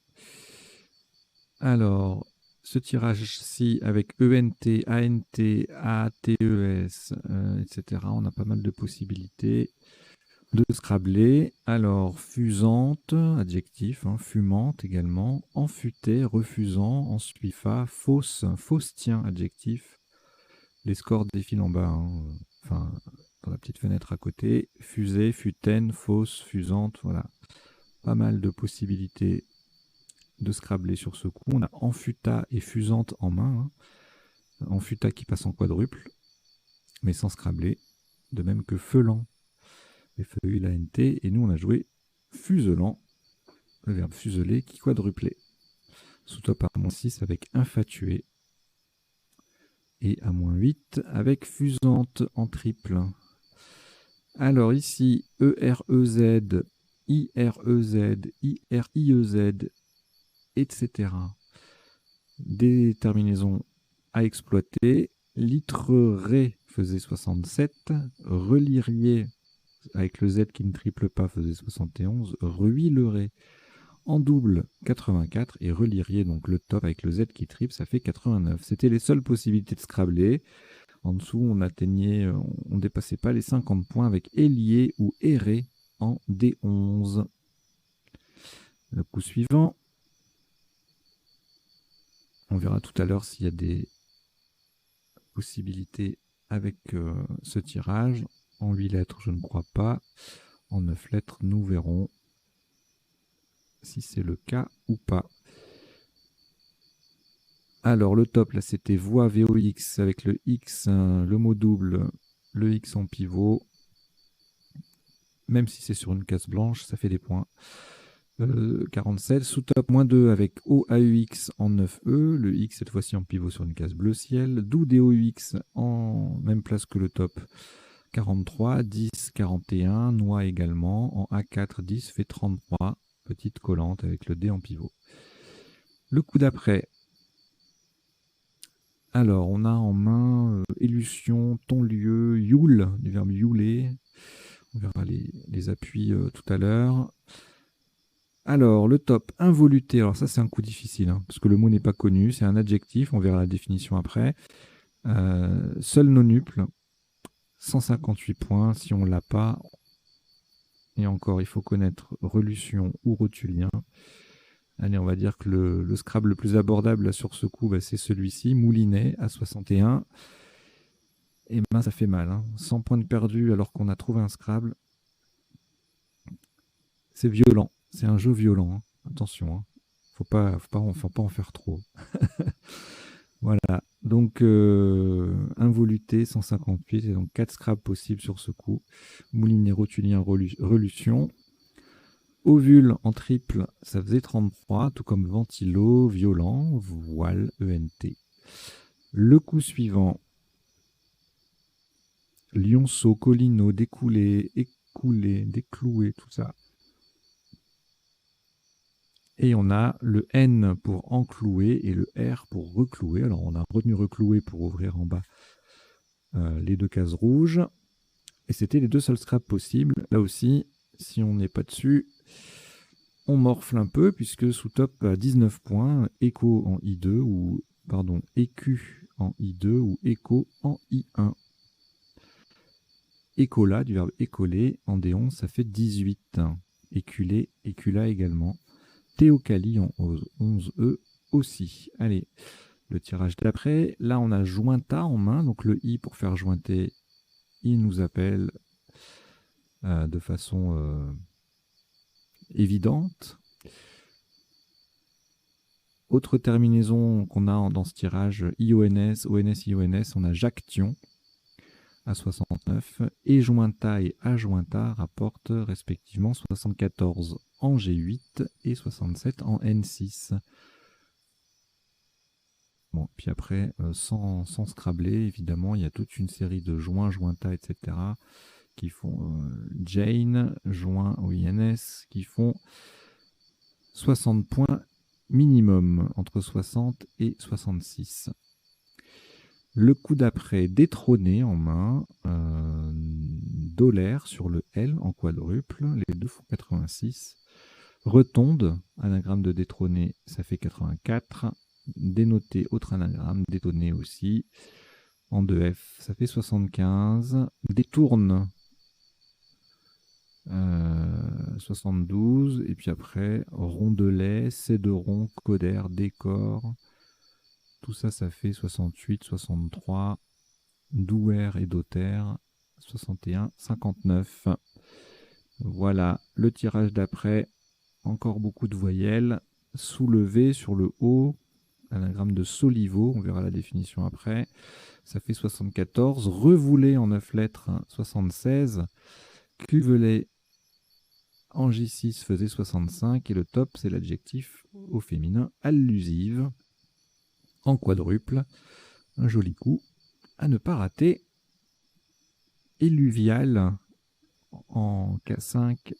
Alors, ce tirage-ci avec ENT, ANT, ATES, etc. On a pas mal de possibilités de scrabler. Alors, fusante, adjectif, hein, fumante également, enfuté, refusant, ensuifa, fausse, faustien, adjectif. Les scores défilent en bas, hein, enfin, dans la petite fenêtre à côté. Fusée, futaine, fausse, fusante, voilà. Pas mal de possibilités de scrabler sur ce coup. On a enfuta et fusante en main. Hein. Enfuta qui passe en quadruple, mais sans scrabler. De même que feulant, F-E-U-L-A-N-T. Et nous, on a joué fuselant, le verbe fuseler qui quadruplait. Sous-top à -6 avec infatué. Et à -8 avec fusante en triple. Alors ici, E-R-E-Z, I-R-E-Z, I-R-I-E-Z, etc. Des terminaisons à exploiter. Litrerait faisait 67. Relirier, avec le Z qui ne triple pas, faisait 71. Ruilerait en double 84. Et relirier, donc le top avec le Z qui triple, ça fait 89. C'était les seules possibilités de scrabler. En dessous, on dépassait pas les 50 points avec ailier ou erré en D11. Le coup suivant, on verra tout à l'heure s'il y a des possibilités avec ce tirage. En 8 lettres, je ne crois pas. En 9 lettres, nous verrons si c'est le cas ou pas. Alors, le top, là, c'était voix VOX avec le X, le mot double, le X en pivot. Même si c'est sur une case blanche, ça fait des points. 47, sous-top -2 avec OAUX en 9E, le X cette fois-ci en pivot sur une case bleu ciel, DOU DOUX en même place que le top, 43, 10, 41, noix également, en A4, 10 fait 33, petite collante avec le D en pivot. Le coup d'après, alors on a en main élution, ton-lieu, youle, du verbe youler, on verra les appuis tout à l'heure. Alors, le top, involuté. Alors ça, c'est un coup difficile, hein, parce que le mot n'est pas connu. C'est un adjectif, on verra la définition après. Seul non-nuple, 158 points. Si on ne l'a pas, et encore, il faut connaître Relution ou Rotulien. Allez, on va dire que le Scrabble le plus abordable là, sur ce coup, bah, c'est celui-ci, Moulinet, à 61. Et ben, ça fait mal. 100 points de perdu alors qu'on a trouvé un Scrabble. C'est violent. C'est un jeu violent. Attention. Faut pas en faire trop. Voilà. Donc, involuté, 158. Et donc, 4 Scrabbles possibles sur ce coup. Moulinet, Rotulien, Relution. Ovule en triple, ça faisait 33, tout comme Ventilo, Violent, Voile, ENT. Le coup suivant, Lionceau, Collineau, Découlé, Écoulé, Décloué, tout ça. Et on a le N pour enclouer et le R pour reclouer. Alors on a retenu reclouer pour ouvrir en bas les deux cases rouges. Et c'était les deux seuls scraps possibles. Là aussi, si on n'est pas dessus, on morfle un peu, puisque sous top à 19 points, écho en I2, ou pardon, écu en I2 ou écho en I1. Écola, du verbe écoler, en D11, ça fait 18. Éculé, écula également. Théocalie en 11E aussi. Allez, le tirage d'après. Là, on a jointa en main, donc le I pour faire jointer, il nous appelle de façon évidente. Autre terminaison qu'on a dans ce tirage, IONS, ONS, IONS, on a Jacques-Tion à 69 et Jointa et Ajointa rapportent respectivement 74 en G8 et 67 en N6. Bon, puis après, sans scrabler, évidemment, il y a toute une série de joints, jointa, etc. qui font Jane, joint au INS, qui font 60 points minimum, entre 60 et 66. Le coup d'après, détrôné en main, Dollar sur le L en quadruple, les deux font 86. Retonde, anagramme de détrôné, ça fait 84. Dénoté, autre anagramme, détonné aussi, en 2F, ça fait 75. Détourne, 72. Et puis après, rondelet, céderon, coder, décor. Tout ça, ça fait 68, 63. Douer et Dauter, 61, 59. Voilà, le tirage d'après, encore beaucoup de voyelles. Soulevé sur le haut, anagramme de Solivo, on verra la définition après. Ça fait 74. Revoulé en 9 lettres, 76. Cuvelet en J6 faisait 65. Et le top, c'est l'adjectif au féminin allusive en quadruple. Un joli coup à ne pas rater. Éluvial en K5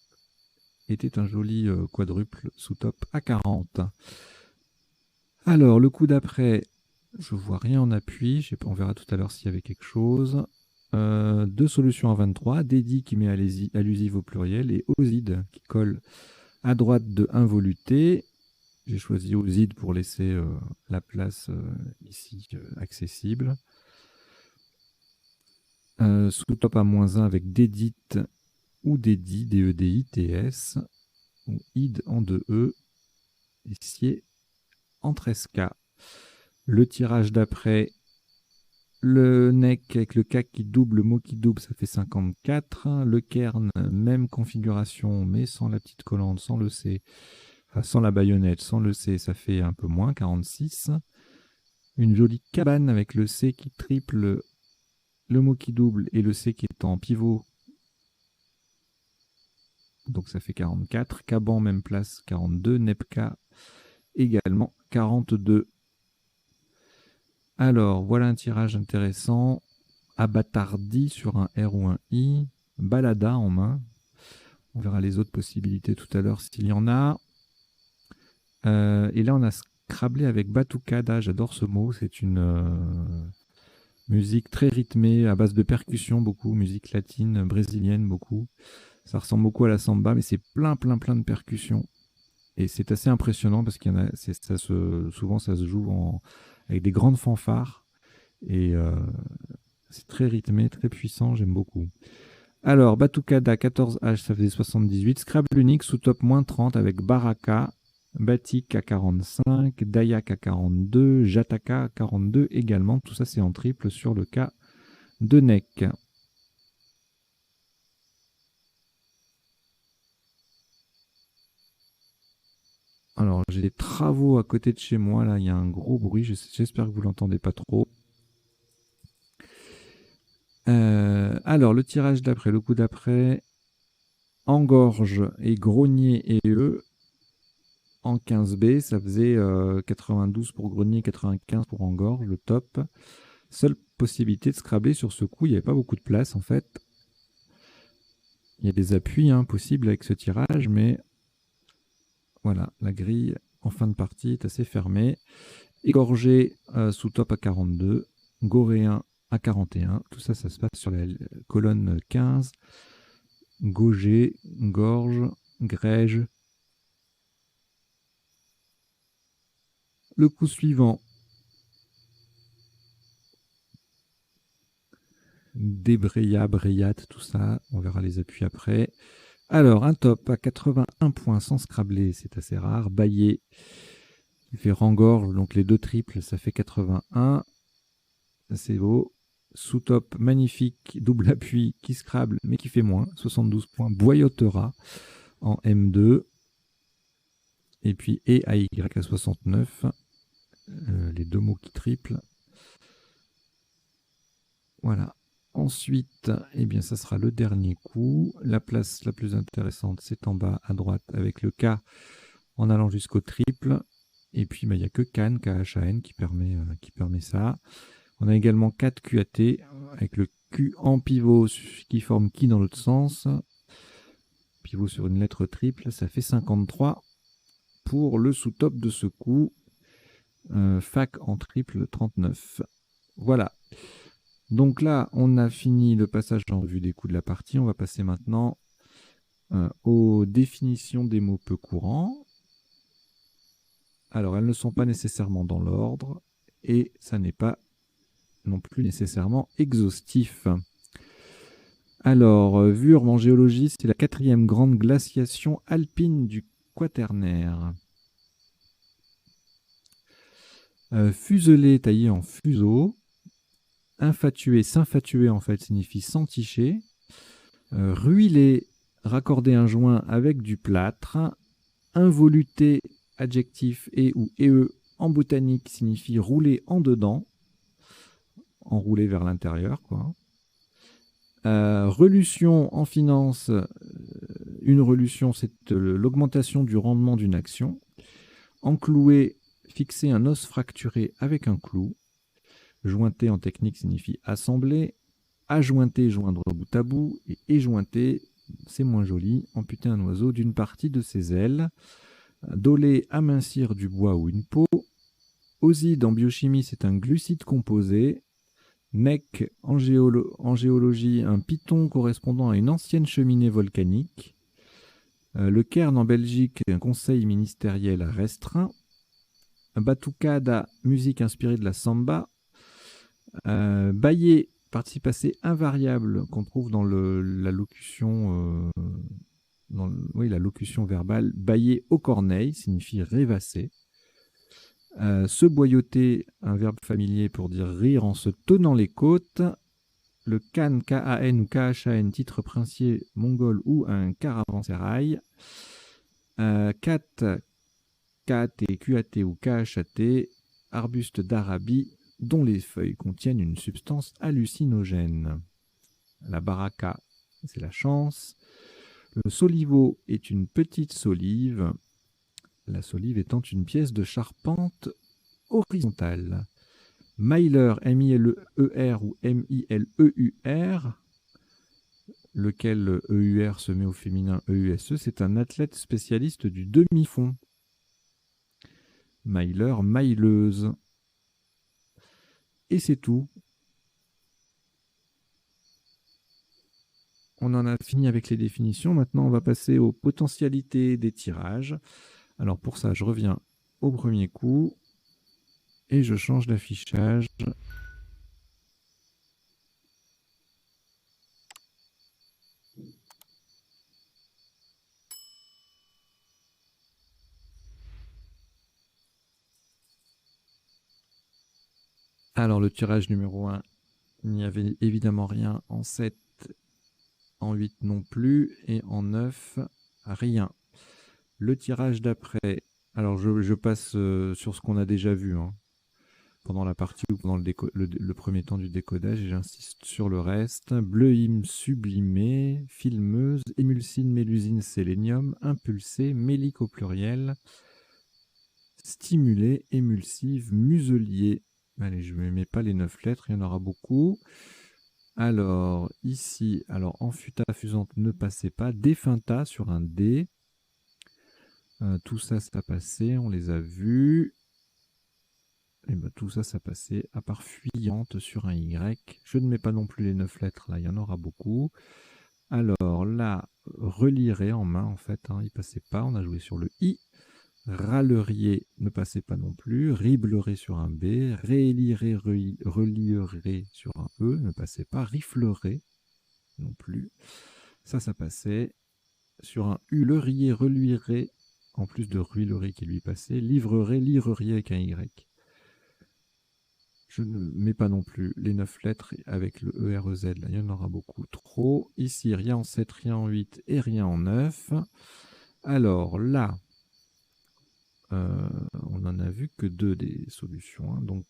était un joli quadruple sous top à 40. Alors, le coup d'après, je vois rien en appui. On verra tout à l'heure s'il y avait quelque chose. Deux solutions à 23. Dédi qui met allusive au pluriel et Oside qui colle à droite de involuté. J'ai choisi Oside pour laisser la place ici accessible. Sous top à -1 avec Dédite ou Dédi, D-E-D-I-T-S, ou id en 2E, et sied en 13K. Le tirage d'après, le nec avec le K qui double, le mot qui double, ça fait 54. Le kern, même configuration, mais sans la petite collante, sans le C, enfin sans la baïonnette, sans le C, ça fait un peu moins, 46. Une jolie cabane avec le C qui triple, le mot qui double et le C qui est en pivot. Donc ça fait 44. Caban, même place, 42. Nepka, également 42. Alors, voilà un tirage intéressant. Abatardi sur un R ou un I. Balada en main. On verra les autres possibilités tout à l'heure s'il y en a. Et là, on a scrablé avec Batucada. J'adore ce mot. C'est une musique très rythmée, à base de percussions, beaucoup. Musique latine, brésilienne, beaucoup. Ça ressemble beaucoup à la samba, mais c'est plein de percussions. Et c'est assez impressionnant parce qu'il y en a, souvent ça se joue avec des grandes fanfares. Et C'est très rythmé, très puissant, j'aime beaucoup. Alors, Batucada 14H, ça faisait 78. Scrabble unique sous top moins 30 avec Baraka, Batik à 45, Dayak à 42, Jataka à 42 également. Tout ça, c'est en triple sur le cas de NEC. Alors, j'ai des travaux à côté de chez moi. Là, il y a un gros bruit. J'espère que vous l'entendez pas trop. Alors, le tirage d'après, le coup d'après, Engorge et Grognier et eux, en 15B, ça faisait 92 pour Grognier, 95 pour Engorge, le top. Seule possibilité de scrabler sur ce coup, il n'y avait pas beaucoup de place en fait. Il y a des appuis possibles avec ce tirage, mais voilà, la grille en fin de partie est assez fermée. Égorgé sous top à 42, Goréen à 41. Tout ça, ça se passe sur la colonne 15. Gauger, Gorge, Grège. Le coup suivant. Débreya, Breyat, tout ça. On verra les appuis après. Alors, un top à 81 points sans scrabler, c'est assez rare. Baillet, qui fait Rangorge, donc les deux triples, ça fait 81. C'est beau. Sous-top, magnifique, double appui, qui scrable, mais qui fait moins, 72 points. Boyotera en M2. Et puis E à Y à 69. Les deux mots qui triplent. Voilà. Ensuite, eh bien, ça sera le dernier coup. La place la plus intéressante, c'est en bas à droite avec le K en allant jusqu'au triple. Et puis, il n'y a que Can, KHAN, qui permet ça. On a également 4 QAT avec le Q en pivot qui forme qui dans l'autre sens. Pivot sur une lettre triple, ça fait 53 pour le sous-top de ce coup. Fac en triple, 39. Voilà. Donc là, on a fini le passage en revue des coups de la partie. On va passer maintenant aux définitions des mots peu courants. Alors, elles ne sont pas nécessairement dans l'ordre et ça n'est pas non plus nécessairement exhaustif. Alors, Wurm en géologie, c'est la 4e grande glaciation alpine du Quaternaire. Fuselé, taillé en fuseau. Infatué, s'infatuer en fait signifie s'enticher. Ruilé, raccorder un joint avec du plâtre. Involuté, adjectif et ou e en botanique signifie rouler en dedans, enrouler vers l'intérieur, quoi. Relution en finance, une relution, c'est l'augmentation du rendement d'une action. Enclouer, fixer un os fracturé avec un clou. Jointer en technique signifie assembler. Ajointer, joindre bout à bout. Et éjointer, c'est moins joli, amputer un oiseau d'une partie de ses ailes. Doler, amincir du bois ou une peau. Oside en biochimie, c'est un glucide composé. NEC en géologie, un piton correspondant à une ancienne cheminée volcanique. Le Cairn en Belgique, un conseil ministériel restreint. Batucada, musique inspirée de la samba. Bailler, participe passé invariable qu'on trouve dans la locution, la locution verbale. Bailler au corneille signifie rêvasser. Se boyoter, un verbe familier pour dire rire en se tenant les côtes. Le Kan, K-A-N ou K-H-A-N, titre princier mongol ou un caravansérail. Kat, K-A-T, Q-A-T ou K-H-A-T, arbuste d'Arabie dont les feuilles contiennent une substance hallucinogène. La baraka, c'est la chance. Le solivo est une petite solive. La solive étant une pièce de charpente horizontale. Myler, M-I-L-E-R ou M-I-L-E-U-R, lequel E-U-R se met au féminin E-U-S-E, c'est un athlète spécialiste du demi-fond. Myler, myleuse. Et c'est tout. On en a fini avec les définitions. Maintenant, on va passer aux potentialités des tirages. Alors pour ça, je reviens au premier coup et je change d'affichage. Alors, le tirage numéro 1, il n'y avait évidemment rien. En 7, en 8 non plus. Et en 9, rien. Le tirage d'après, alors je passe sur ce qu'on a déjà vu hein, pendant la partie ou pendant le premier temps du décodage, et j'insiste sur le reste. Bleuime sublimé, filmeuse, émulsine, mélusine, sélénium, impulsé, mélique au pluriel, stimulé, émulsive, muselier. Allez, je ne mets pas les 9 lettres, il y en aura beaucoup. Alors, ici, alors enfuta, fusante, ne passez pas. Défunta sur un D. Tout ça, ça passait, on les a vus. Et ben, tout ça, ça passait, à part fuyante sur un Y. Je ne mets pas non plus les 9 lettres, là, il y en aura beaucoup. Alors là, relirez en main, en fait, hein, il passait pas, on a joué sur le I. Râlerier ne passait pas non plus. Riblerait sur un B. Réélirez, relierez sur un E, ne passait pas. Riflerait non plus. Ça passait. Sur un U, leurier, reluirait, en plus de ruilerie qui lui passait. Livrerait, lirerier avec un Y. Je ne mets pas non plus les 9 lettres avec le EREZ, là, il y en aura beaucoup trop. Ici, rien en 7, rien en 8 et rien en 9. Alors là, on n'en a vu que 2 des solutions. Hein. Donc,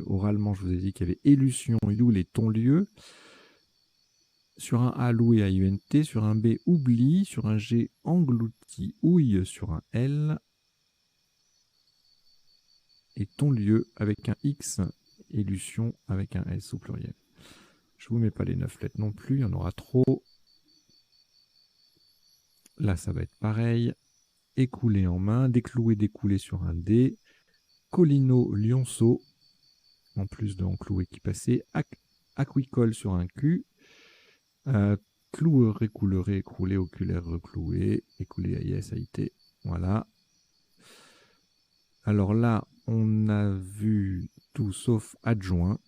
oralement, je vous ai dit qu'il y avait élution, youle et ton-lieu. Sur un A, loué, AUNT. Sur un B, oubli. Sur un G, englouti, ouille. Sur un L, et ton-lieu avec un X, élution avec un S au pluriel. Je ne vous mets pas les 9 lettres non plus, il y en aura trop. Là, ça va être pareil. Écoulé en main, décloué, découlé sur un D. Colino, lionceau, en plus de encloué qui passait. Aquicole sur un Q. Cloueré, couleré, écroulé, oculaire, recloué. Écoulé, AIS, AIT. Voilà. Alors là, on a vu tout sauf adjoint.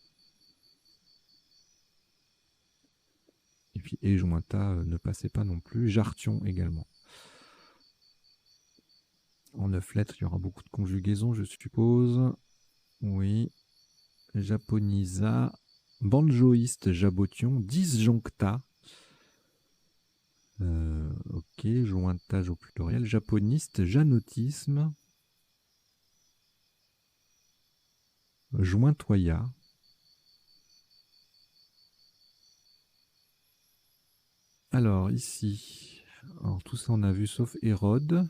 Et puis éjointa ne passait pas non plus. Jartion également. En 9 lettres, il y aura beaucoup de conjugaisons, je suppose. Oui. Japonisa. Banjoïste, jabotion. Disjoncta. Ok, jointage au pluriel. Japoniste, janotisme. Jointoya. Alors, ici, alors, tout ça on a vu sauf Hérode.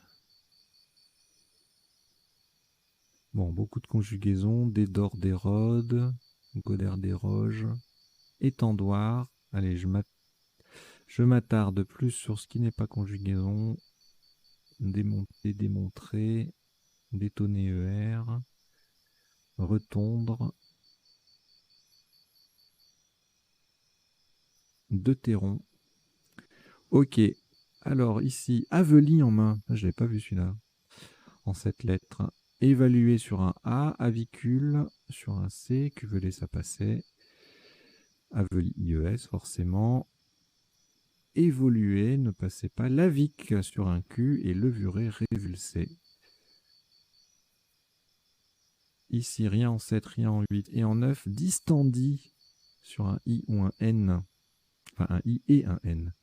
Bon, beaucoup de conjugaisons. Dédore d'Hérode. Godère d'Héroge. Étendoir. Allez, je m'attarde plus sur ce qui n'est pas conjugaison. Démonter, démontrer. Détonner ER. Retondre. Deutéron. Ok. Alors ici, Aveli en main. Je ne l'ai pas vu celui-là. En 7 lettres. Évaluer sur un A. Avicule sur un C. Cuvelé, ça passait. Aveli IES, forcément. Évoluer ne passait pas. Lavique sur un Q. Et levurer, révulsé. Ici, rien en 7, rien en 8 et en 9. Distendi sur un I ou un N. Enfin, un I et un N.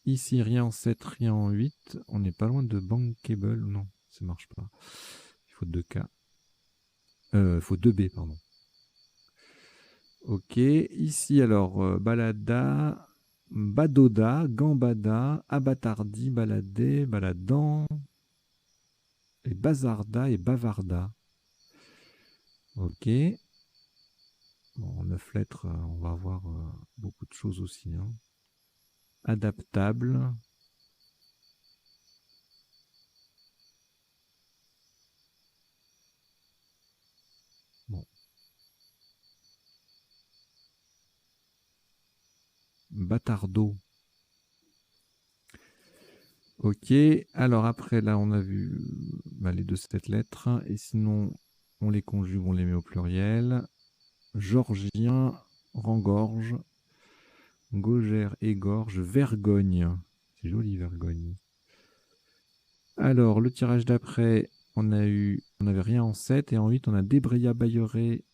Ici, rien en 7, rien en 8. On n'est pas loin de bankable. Non, ça ne marche pas. Il faut 2 K. Il faut 2 B, pardon. Ok. Ici, alors, balada, badoda, gambada, abatardi, baladé, baladant, et bazarda et bavarda. Ok. Bon, en 9 lettres, on va avoir beaucoup de choses aussi. Hein. Adaptable. Bon. Bâtardeau. Ok. Alors après, là, on a vu les 2 7 lettres. Et sinon, on les conjugue, on les met au pluriel. Georgien, rengorge. Gaugère, égorge. Vergogne. C'est joli, vergogne. Alors, le tirage d'après, on n'avait rien en 7. Et en 8, on a Débreya, Bailleret,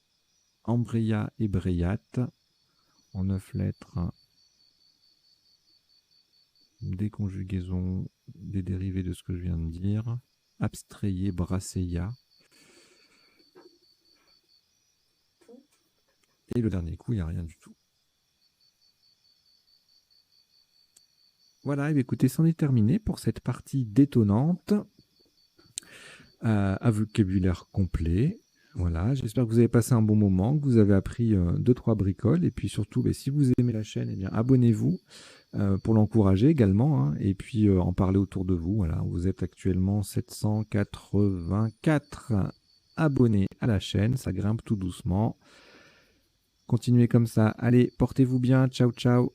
Embreya et Breyat. En 9 lettres, des conjugaisons, des dérivés de ce que je viens de dire. Abstrayé, Brasseya. Et le dernier coup, il n'y a rien du tout. Voilà, et écoutez, c'en est terminé pour cette partie détonnante à vocabulaire complet. Voilà, j'espère que vous avez passé un bon moment, que vous avez appris 2-3 bricoles. Et puis surtout, si vous aimez la chaîne, eh bien, abonnez-vous pour l'encourager également. Hein, et puis en parler autour de vous. Voilà, vous êtes actuellement 784 abonnés à la chaîne. Ça grimpe tout doucement. Continuez comme ça. Allez, portez-vous bien. Ciao, ciao.